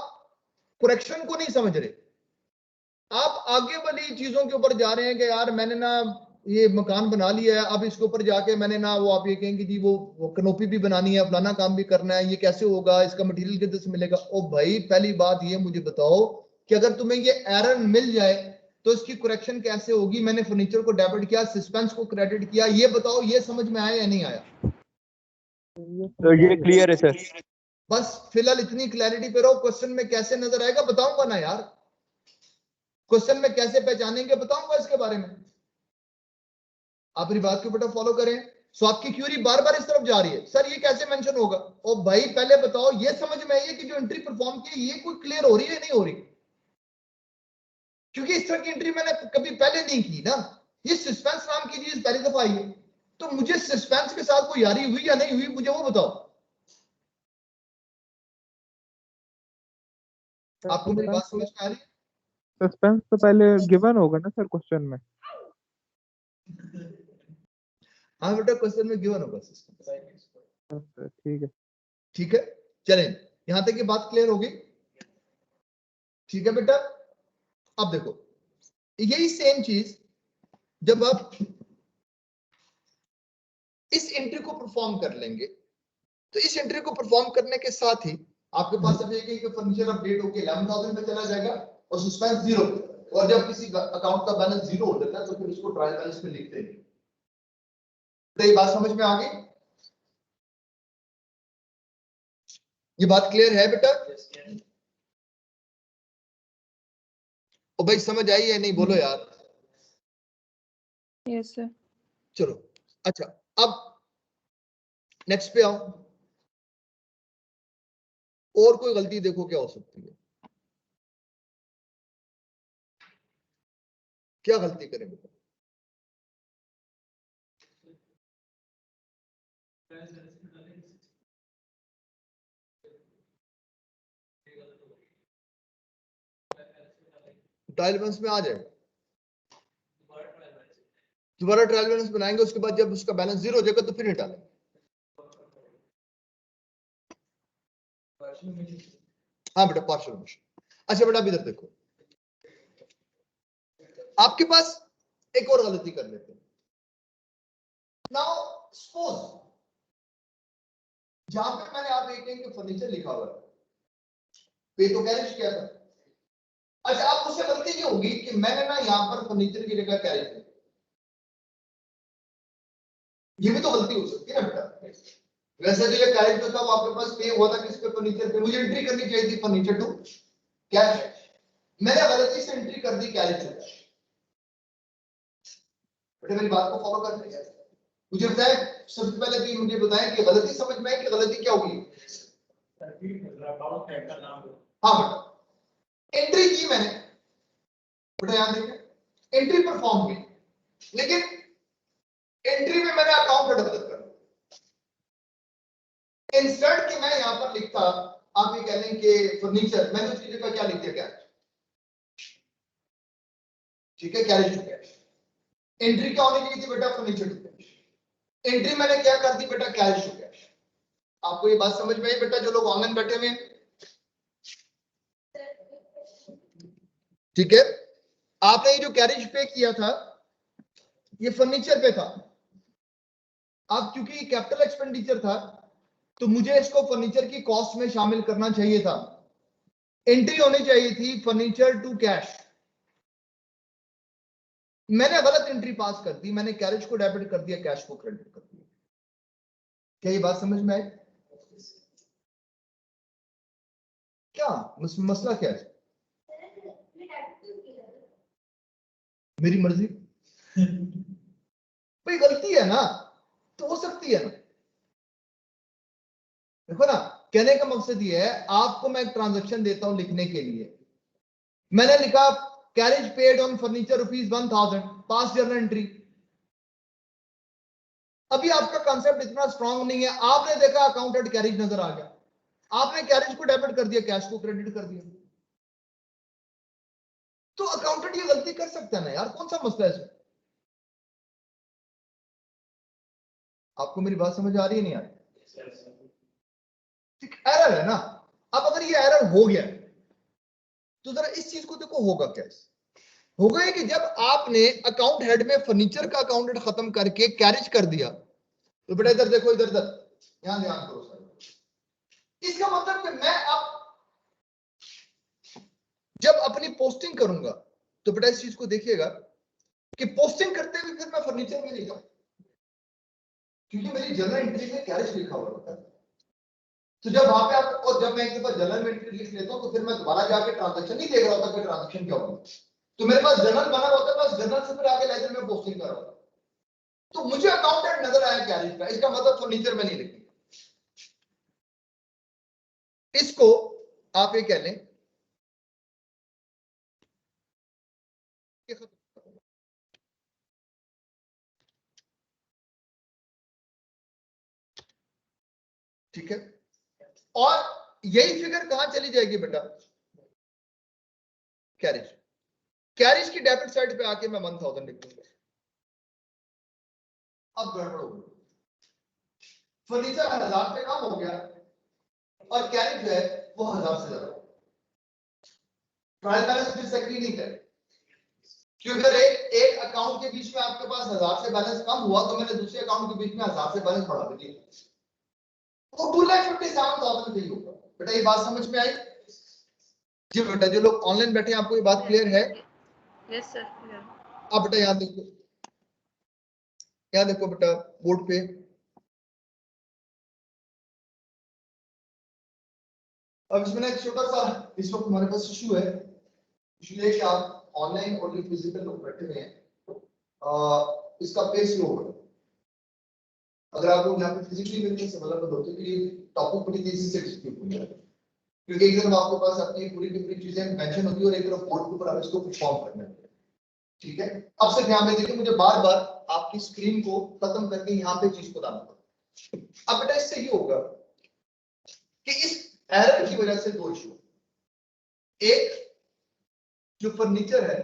करेक्शन को नहीं समझ रहे, आप आगे वाली चीजों के ऊपर जा रहे हैं कि यार मैंने ना ये मकान बना लिया है, अब इसके ऊपर जाके मैंने ना वो आप ये कहेंगे जी वो कनोपी भी बनानी है, फलाना काम भी करना है, ये कैसे होगा, इसका मटेरियल किधर से मिलेगा? ओ भाई पहली बात ये मुझे बताओ कि अगर तुम्हें ये एरर मिल जाए तो इसकी करेक्शन कैसे होगी? मैंने फर्नीचर को डेबिट किया, सस्पेंस को क्रेडिट किया, ये बताओ ये समझ में आया या नहीं आया? तो ये क्लियर है सर। बस फिलहाल इतनी क्लैरिटी पे रहो। क्वेश्चन में कैसे नजर आएगा बताऊंगा ना यार, क्वेश्चन में कैसे पहचानेंगे बताऊंगा इसके बारे में। आप मेरी बात को बेटा फॉलो करें। सो आपकी क्यूरी बार बार इस तरफ जा रही है, सर ये कैसे मेंशन होगा? ओ भाई पहले बताओ ये समझ में आई है कि जो एंट्री परफॉर्म की ये कोई क्लियर हो रही है नहीं हो रही? क्योंकि इस तरह की एंट्री मैंने कभी पहले नहीं की ना, ये सस्पेंस नाम की चीज पहली दफा आई है। तो मुझे सस्पेंस के साथ कोई यारी हुई या नहीं हुई मुझे वो बताओ। आपको मेरी बात समझ में आ रही है? सस्पेंस तो पहले गिवन होगा ना सर क्वेश्चन में? हाँ बेटा क्वेश्चन में गिवन होगा सस्पेंस। अच्छा, ठीक है। ठीक है, चलें यहां तक ये बात क्लियर होगी। ठीक है बेटा, अब देखो यही सेम चीज जब आप इस एंट्री को परफॉर्म कर लेंगे, तो इस एंट्री को परफॉर्म करने के साथ ही आपके पास अब एक फर्नीचर अपडेट होकर 11,000 पे चला जाएगा और सस्पेंस 0, और जब किसी अकाउंट का बैलेंस 0 हो जाता है तो फिर उसको ट्रायल बैलेंस में लिखते हैं। तो ये बात समझ में आ गई? ये बात क्लियर है बेटा? ओ भाई समझ आई है नहीं बोलो यार? Yes, sir. चलो अच्छा, अब नेक्स्ट पे आओ। और कोई गलती देखो क्या हो सकती है, क्या गलती करें बेटा? ट्रायल बैलेंस में आ जाएगा, दोबारा ट्रायल बैलेंस बनाएंगे, उसके बाद जब उसका बैलेंस 0 हो जाएगा तो फिर निकालेंगे। हाँ बेटा पार्शियल मोशन। अच्छा बेटा अब इधर देखो, आपके पास एक और गलती कर लेते हैं। नाउ सपोज जहां पे मैंने आप देखेंगे फर्नीचर लिखा हुआ है, पे तो कैरेज किया था। अच्छा अब मुझसे गलती ये होगी कि मैंने ना यहां पर फर्नीचर की जगह कैरेज किया, ये भी तो गलती हो सकती है ना बेटा। वैसे जो ये कैरेज था वो आपके पास पे हुआ था किस पे? फर्नीचर पे। मुझे एंट्री करनी चाहिए थी फर्नीचर टू कैश, मैंने गलती से एंट्री कर दी कैरेज टू कैश। बेटा मेरी बात को फॉलो कर रहे हैं? मुझे बताएं सबसे पहले भी मुझे बताएं कि गलती समझ में है कि गलती क्या होगी? हाँ बेटा एंट्री की मैंने, बेटा याद देखें एंट्री परफॉर्म की, लेकिन एंट्री में मैंने अकाउंट गलत कर दिया। इंस्टेड कि मैं यहां पर लिखता, आप ये कह लें कि फर्नीचर, मैंने उसकी जगह क्या लिख दिया? कैश। ठीक है, कैरेज टू कैश। एंट्री क्या होनी चाहिए थी बेटा? Furniture to cash. एंट्री मैंने क्या कर दी बेटा? Cash to cash. आपको ये बात समझ में आई बेटा जो लोग ऑनलाइन बैठे हुए हैं? ठीक है, आपने ये जो कैरेज पे किया था ये फर्नीचर पे था। अब क्योंकि कैपिटल एक्सपेंडिचर था तो मुझे इसको फर्नीचर की कॉस्ट में शामिल करना चाहिए था। एंट्री होनी चाहिए थी फर्नीचर टू कैश, मैंने गलत एंट्री पास कर दी, मैंने कैरेज को डेबिट कर दिया, कैश को क्रेडिट कर दिया। क्या ये बात समझ में आई? क्या मसला क्या है? मेरी मर्जी। भाई गलती है ना, तो हो सकती है ना। देखो ना, कहने का मकसद ये है, आपको मैं एक ट्रांजैक्शन देता हूं लिखने के लिए। मैंने लिखा carriage paid on furniture ₹1000, pass journal entry. अभी आपका कंसेप्ट इतना स्ट्रांग नहीं है, आपने देखा अकाउंटेड कैरेज नजर आ गया, आपने कैरेज को डेबिट कर दिया, कैश को क्रेडिट कर दिया। तो अकाउंटेंट ये गलती कर सकता है ना यार, कौन सा मसला है इसमें? आपको मेरी बात समझ आ रही है नहीं आ रही? एरर है ना। अब अगर ये एरर हो गया तो जरा इस चीज को देखो, होगा कैसे? होगा ये कि जब आपने अकाउंट हेड में फर्नीचर का अकाउंट खत्म करके कैरेज कर दिया, तो बेटा इधर देखो, इधर इधर यहां ध्यान करो सर। इसका मतलब कि मैं अब जब अपनी पोस्टिंग करूंगा तो बेटा इस चीज को देखिएगा कि पोस्टिंग करते हुए फिर मैं फर्नीचर में लिखा, क्योंकि मेरी जर्नल एंट्री में कैरेज लिखा हुआ होता है। तो जब वहां पे आप, और जब मैं एक दफा जर्नल एंट्री लिख लेता हूं तो फिर मैं दोबारा जाके ट्रांजैक्शन नहीं देख रहा होता कि ट्रांजैक्शन क्या होगा। तो मेरे पास जर्नल बना होता है, बस जर्नल से फिर आगे लेजर में पोस्टिंग कर रहा होता। तो मुझे अकाउंटेंट नजर आया कैरेज का, इसका मतलब फर्नीचर में नहीं लिखी। इसको आप ये कह लें, ठीक है। और यही फिगर कहां चली जाएगी बेटा? कैरेज। कैरेज की डेबिट साइड पे आके मैं 1000 लिख दूंगा। अब गड़बड़ हो गई, फर्नीचर 1000 से कम हो गया और कैरेज जो है वो 1000 से ज्यादा। ट्रायल बैलेंस डिसएग्री नहीं करे, क्योंकि अगर एक अकाउंट के बीच में आपके पास 1000 से बैलेंस कम हुआ तो मैंने दूसरे अकाउंट के बीच में 1000 से बैलेंस बढ़ा दिया, वो 2,57,000 चाहिए होगा। बेटा ये बात समझ में आई? जी बेटा, जो लोग ऑनलाइन बैठे हैं आपको ये बात क्लियर है? Yes sir. अब बेटा याद देखो, याद देखो बेटा बोर्ड पे, अब इसमें एक छोटा सा इस वक्त हमारे पास इशू है। इशू ये कि आप ऑनलाइन और जो फिजिकल लोग बैठे हुए हैं, इसका पेस लो है। अगर आप लोग यहाँ पे फिजिकली मिलकर समझ होते कि ये टॉपिक बड़ी तेजी से डिस्ट्रीब्यूट हो जाएगा, क्योंकि एक तरफ आपके पास अपनी पूरी की पूरी चीजें मेंशन होती है और एक तरफ बोर्ड के ऊपर आप इसको परफॉर्म करना है। ठीक है, अब सिर्फ यहाँ पे देखिए, मुझे बार बार आपकी स्क्रीन को खत्म करके यहाँ पे चीज को डालना पड़ेगा। अब बेटा इससे ये होगा कि इस एरर की वजह से दो इशू, एक जो फर्नीचर है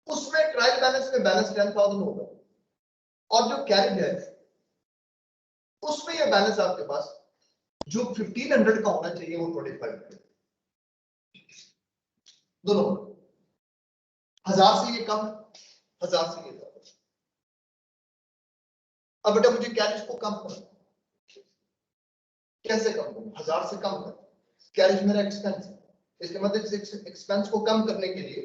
उसमें ट्रायल बैलेंस में बैलेंस 10,000 होगा, और जो कैरेज है उसमें यह बैलेंस आपके पास जो 1500 का होना चाहिए वो 2500, दोनों 1000 से ये कम, 1000 से ये ज्यादा। अब बेटा मुझे कैरेज को कम करना, कैसे कम करूं? 1000 से कम कर, कैरेज मेरा एक्सपेंस है, इसके मतलब इस एक्सपेंस को कम करने के लिए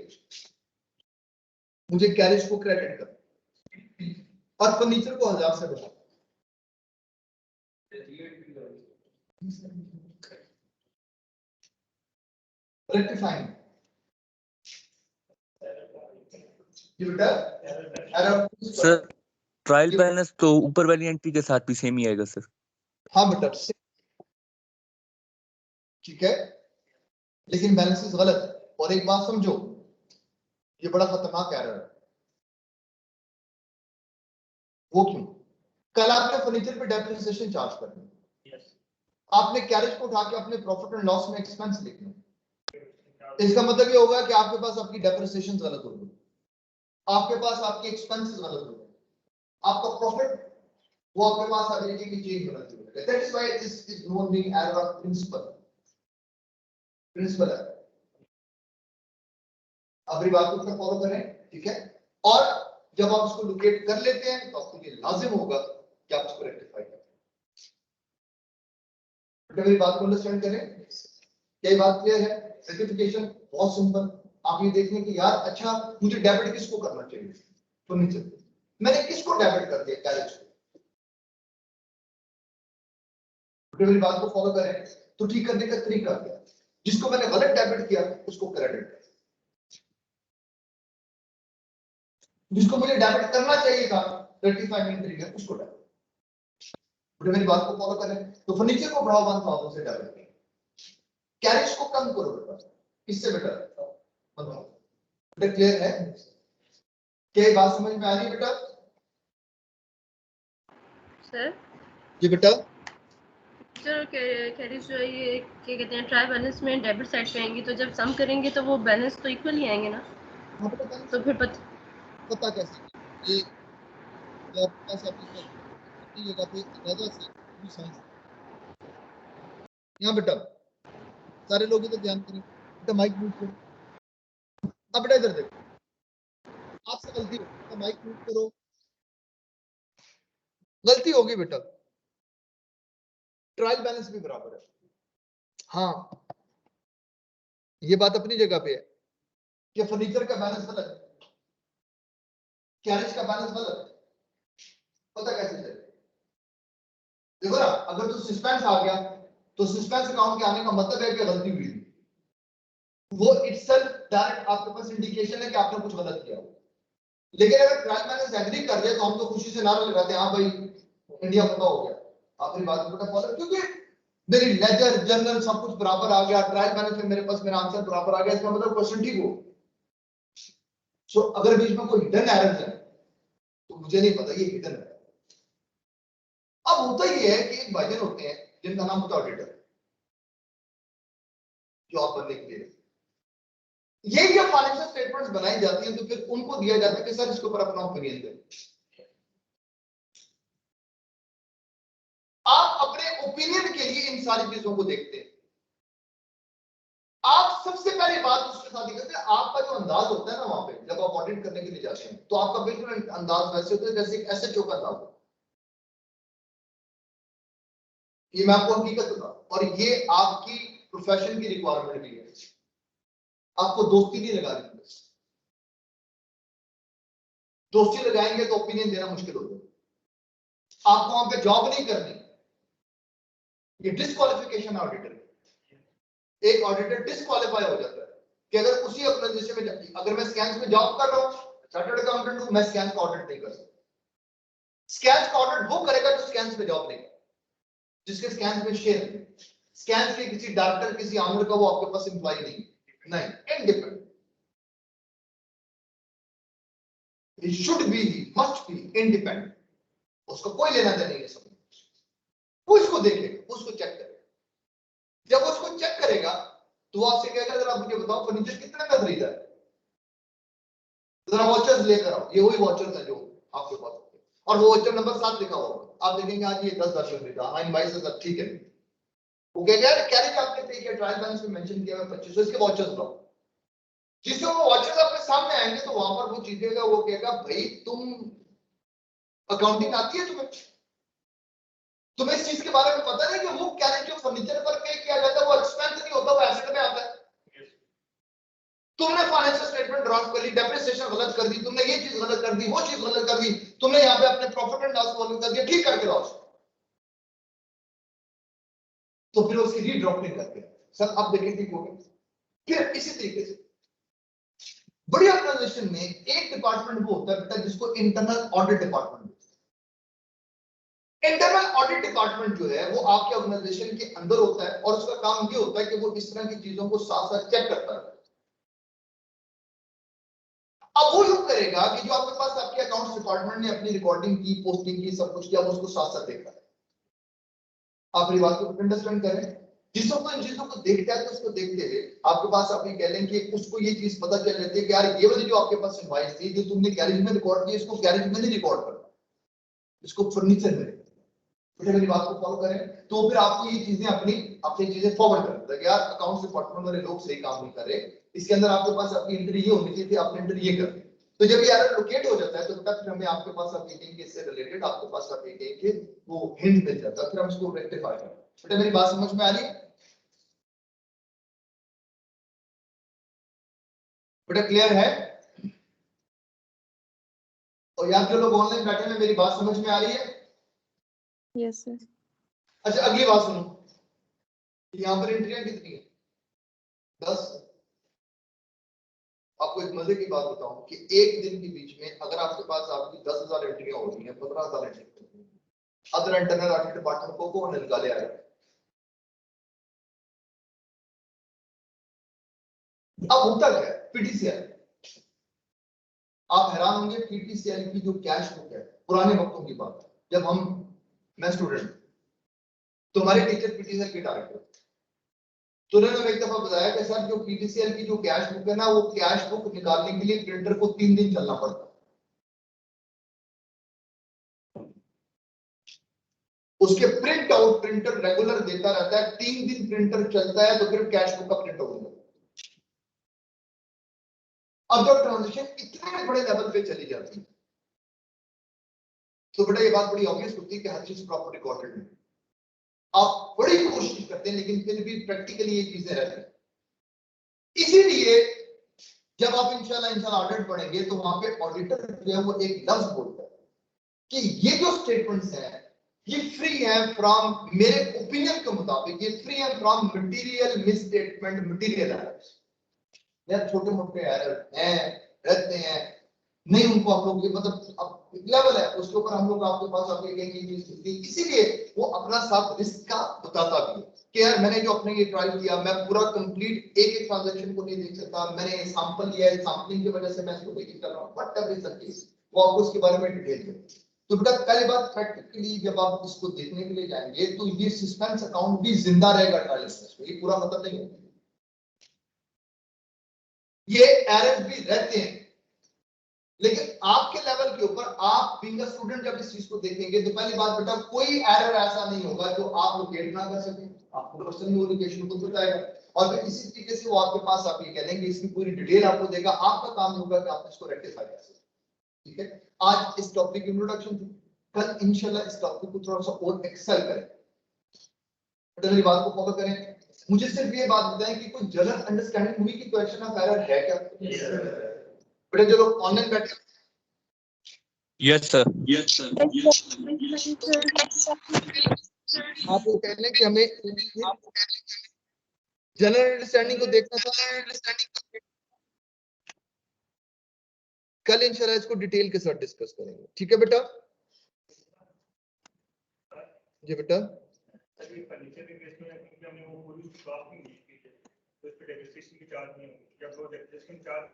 मुझे कैरेज को क्रेडिट कर और फर्नीचर को 1000 से बढ़ा। रेक्टिफाइंग सर ट्रायल बैलेंस तो ऊपर वाली एंट्री के साथ भी सेम ही आएगा सर। हाँ बेटा, ठीक है, लेकिन बैलेंसेस गलत है। और एक बात समझो, ये बड़ा खतरनाक एरर है। वो क्यों? कल आपने फर्नीचर पे डेप्रिसिएशन चार्ज करना, आपने कैरेज को उठा के अपने प्रॉफिट एंड लॉस में एक्सपेंस लिखना, इसका मतलब ये होगा कि आपके पास आपकी डेप्रिसिएशन गलत होगी, आपके पास आपके एक्सपेंसेस गलत होंगे, आपका प्रॉफिट वो आपके पास आ जाएगी कि चेंज होना चाहिए। That is why this is known being error of principle. Principle है, अपनी बात को फॉलो करें, ठीक है। और जब आप इसको लोकेट कर लेते हैं तो आपको ये लाजिम होगा कि आप इसको रेक्टिफाई करें। मेरी बात को अंडरस्टैंड करें, क्या बात क्लियर है? रेक्टिफिकेशन बहुत सिंपल, आप ये देखें कि यार अच्छा मुझे डेबिट किसको करना चाहिए? फर्नीचर, मैंने किसको डेबिट कर दिया? कैरेज को। मेरी बात को फॉलो करें तो ठीक करने का तरीका क्या है? जिसको मैंने गलत डेबिट किया उसको क्रेडिट, जिसको मुझे डेबिट करना चाहिए था रेक्टिफाइंग एंट्री में, उसको डेबिट। बेटा मेरी बात को फॉलो करें। तो फर्नीचर को बढ़ाओ 1000 से डेबिट करें, कैरेज को कम करो बेटा, इससे बेटा बताओ। बेटा क्लियर है? क्या बात समझ में आ रही है बेटा? सर जी बेटा। सर कैरेज जो है ये क्या कहते हैं ट्रायल बैलेंस में डेबिट साइड पे आएंगी, तो जब सम करेंगे तो वो बैलेंस तो इक्वल ही आएंगे ना, हाँ बेटा बैलेंस तो फिर पता कैसे ये आपके पास अपनी जगह पे अंदाजा से भी साइंस। यहाँ बेटा सारे लोग इधर ध्यान करें, बेटा माइक म्यूट करो। अब बेटा इधर देखो, आपसे गलती होगी, तो माइक म्यूट करो। गलती होगी बेटा, ट्रायल बैलेंस भी बराबर है। हाँ ये बात अपनी जगह पे है कि फर्नीचर का बैलेंस अलग है, कैरेज का बैलेंस अलग है। पता कैसे चले? देखो ना, अगर तो सस्पेंस आ गया तो सस्पेंस अकाउंट के आने का मतलब है कि गलती हुई, वो इटसेल्फ डायरेक्ट आपके पास इंडिकेशन है कि आपने कुछ गलत किया। लेकिन अगर ट्रायल बैलेंस एग्री कर दिया तो हम तो खुशी से नारा लगाते हैं, हाँ भाई इंडिया पता हो गया। आपकी बात को फॉलो, क्योंकि मेरी लेजर जर्नल सब कुछ बराबर आ गया, ट्रायल बैलेंस में मेरे पास मेरा आंसर बराबर आ गया, इसका मतलब क्वेश्चन ठीक हो। सो अगर बीच में कोई हिडन एरर है तो मुझे नहीं पता ये हिडन है। अब होता ही है कि एक भाईजान होते हैं जिनका नाम होता है ऑडिटर, जॉब बनने के लिए ये जब फाइनेंशियल स्टेटमेंट्स बनाई जाती हैं तो फिर उनको दिया जाता है कि सर इसके ऊपर अपना ओपिनियन दें। आप अपने ओपिनियन के लिए इन सारी चीजों को देखते हैं। आप सबसे पहली बात उसके साथ ही करते हैं, आपका जो अंदाज होता है ना वहां पे जब आप ऑडिट करने के लिए जाते हैं तो आपका बिल्कुल अंदाज वैसे होता है जैसे एक एसएचओ का अंदाज होता है। ये मैं आपको हकीकत बता, और ये आपकी प्रोफेशन की रिक्वायरमेंट भी है। आपको दोस्ती नहीं लगानी, दोस्ती लगाएंगे तो ओपिनियन देना मुश्किल होगा। आपको वहां पे जॉब नहीं करनी, ये डिस्क्वालिफिकेशन ऑडिटर। एक ऑडिटर डिस्क्वालीफाई हो जाता है कि अगर उसी ऑर्गेनाइजेशन में, अगर मैं स्कैन्स में जॉब कर रहा हूं, चार्टर्ड अकाउंटेंट हूं, मैं स्कैन्स का ऑडिट नहीं कर सकता। स्कैन्स का ऑडिट वो करेगा जो स्कैन्स में जॉब नहीं करेगा, जिसके स्कैन्स में शेयर नहीं। स्कैन्स के किसी डायरेक्टर किसी आमर का वो आपके पास एम्प्लॉय नहीं, independent. He should be, he must be independent. उसको कोई लेना देना नहीं है सब। वो इसको देखेगा, उसको चेक करेगा। जब वो उसको चेक करेगा तो वो आपसे कहेगा जरा मुझे बताओ फर्नीचर कितने का खरीदा है, जरा वॉचर्स लेकर आओ। ये वही वॉचर्स है जो आपके पास होते हैं, और वो वॉचर नंबर 7 लिखा होगा। आप देखेंगे आज ये 10,000 का खरीदा, हाँ 22,000 ठीक है। वो कहेगा यार कैरेज आपने पे किया, ट्रायल बैलेंस में मेंशन किया है 2500, इसके वॉचर्स लाओ। जिससे वो वॉचर्स आपके सामने आएंगे तो वहां पर वो चीजेगा, वो कहेगा भाई तुम अकाउंटिंग आती है तुम्हें इस चीज के बारे में पता नहीं कि वो कैरेज जो फर्नीचर पर पे किया जाता है वो एक्सपेंस नहीं होता, वो एसेट में आता है। तुमने फाइनेंशियल स्टेटमेंट ड्राफ्ट कर ली, डेप्रिसिएशन गलत कर दी, तुमने ये चीज गलत कर दी, वो चीज गलत कर दी, तुमने यहाँ पे अपने प्रॉफिट एंड लॉस वॉल्यूम कर दिया, ठीक करके लाओ। तो फिर उसकी रीड्राफ्टिंग करके सर आप देखें ठीक हो गया। फिर इसी तरीके से बड़ी ऑर्गेनाइजेशन में एक डिपार्टमेंट वो होता है बेटा जिसको internal audit department. Internal audit department जो है वो आपके ऑर्गेनाइजेशन के अंदर होता है और उसका काम ये होता है कि वो इस तरह की चीजों को साथ साथ चेक करता है। अब वो यूं करेगा कि जो आपके पास आपके अकाउंट्स डिपार्टमेंट ने अपनी रिकॉर्डिंग की, पोस्टिंग की, सब कुछ किया, वो उसको साथ साथ देखता है। आप मेरी बात को अंडरस्टैंड करें। जिसको इन चीजों को देखता है तो उसको देखते हुए आपके पास आप ये कह लें कि उसको ये चीज पता चल जाती है कि यार ये वाली जो आपके पास इनवॉइस थी जो तुमने गैरेज में रिकॉर्ड की, इसको गैरेज में नहीं रिकॉर्ड करना, इसको फर्नीचर में। तो मेरी बात को फॉलो करें तो फिर आपको ये चीजें अपनी चीजें फॉरवर्ड करता है कि यार अकाउंट्स डिपार्टमेंट वाले लोग सही काम नहीं कर रहे, इसके अंदर आपके पास अपनी एंट्री ये होनी चाहिए थी, आपने एंट्री ये कर दी। तो जब ये एरर लोकेट हो जाता है तो बेटा फिर हमें आपके पास आप ये इससे रिलेटेड आपके पास आप ये वो हिंट मिल जाता है, फिर हम इसको रेक्टिफाई करते हैं। बेटा मेरी बात समझ में आ रही है? बेटा क्लियर है? और यहाँ जो लोग ऑनलाइन बैठे हैं मेरी बात समझ में आ रही है? Yes sir. अच्छा अगली बात सुनो, यहाँ पर एंट्रियां कितनी है? 10। अब आपको एक मजे की बात बताऊं कि एक दिन के बीच में अगर आपके पास आपकी 10,000 एंट्रियां हो रही हैं, 15,000 entry, other internal audit department को कौन निकाले आएगा? अब होता क्या है, पीटीसीएल, आप हैरान होंगे, पीटीसीएल की जो कैश बुक है, पुराने वक्तों की बात है, जब मैं स्टूडेंट, तो हमारे टीचर पीटीसीएल के डायरेक्टर, तो उन्होंने एक दफा बताया कि सर जो पीटीसीएल की जो कैश बुक है ना, वो कैश बुक निकालने के लिए प्रिंटर को 3 दिन चलना पड़ता है। उसके प्रिंट आउट प्रिंटर रेगुलर देता रहता है, 3 दिन प्रिंटर चलता है तो फिर कैश बुक का प्रिंट आउट होगा। अब जब ट्रांजेक्शन इतने बड़े लेवल पे चली जाती है तो बेटा ये बात बड़ी ऑब्वियस होती है कि हर चीज प्रॉपर रिकॉर्डेड है। आप बड़ी कोशिश करते हैं लेकिन फिर भी प्रैक्टिकली ये चीजें रहती हैं। इसीलिए जब आप इंशाल्लाह ऑडिट पढ़ेंगे तो वहां पे ऑडिटर जो है वो एक लफ्ज बोलता है कि ये जो स्टेटमेंट्स हैं ये फ्री है फ्रॉम, मेरे ओपिनियन के मुताबिक ये फ्री है from material misstatement, material errors. यार छोटे मोटे एरर हैं, रहते हैं, नहीं उनको आप लोग ये मतलब अब लेवल है उसके ऊपर हम लोग आपके पास आके कहेंगे, इसीलिए वो अपना साथ रिस्क का बताता भी है कि यार मैंने जो अपने ये ट्राई किया, मैं पूरा कंप्लीट एक एक ट्रांजैक्शन को नहीं देख सकता, मैंने सैंपल लिया है, सैंपलिंग की वजह से मैं इसको देख कर रहा हूं, व्हाटएवर इज द केस, वो आपको उसके बारे में डिटेल दे। तो बेटा पहली बात प्रैक्टिकली जब आप इसको देखने के लिए जाएंगे तो ये सस्पेंस अकाउंट भी जिंदा रहेगा ट्रायलिस्ट में, ये पूरा मतलब नहीं होगा, ये एरर भी रहते हैं, लेकिन आपके लेवल के ऊपर आप बीइंग अ स्टूडेंट जब इस चीज को देखेंगे तो पहली बात बेटा कोई एरर ऐसा नहीं होगा जो आप लोकेट ना कर सकें, आपको पर्सनल लोकेशन को बताएगा और फिर इसी तरीके से वो आपके पास आप ये कह देंगे, इसकी पूरी डिटेल आपको देगा, आपका काम होगा कि आप इसको रेक्टिफाई कर सकें। ठीक है, आज इस टॉपिक की इंट्रोडक्शन थी, कल इंशाल्लाह इस टॉपिक को थोड़ा सा और एक्सेल करें, तो मेरी बात को फॉलो करें। मुझे सिर्फ ये बात बताएं कि कोई जनरल अंडरस्टैंडिंग हुई कि क्वेश्चन ऑफ एरर है क्या? बेटा जो लोग ऑनलाइन बैठे, यस सर, यस सर, आप वो कह लें कि हमें जनरल अंडरस्टैंडिंग को देखना था, कल इंशाल्लाह इसको डिटेल के साथ डिस्कस करेंगे। ठीक है बेटा, जी बेटा, अभी फर्नीचर इन्वेस्टमेंट हमने वो पूरी बात नहीं की थी, तो इस पे डेप्रिसिएशन की चार्ज नहीं होगी, जब वो डेप्रिसिएशन चार्ज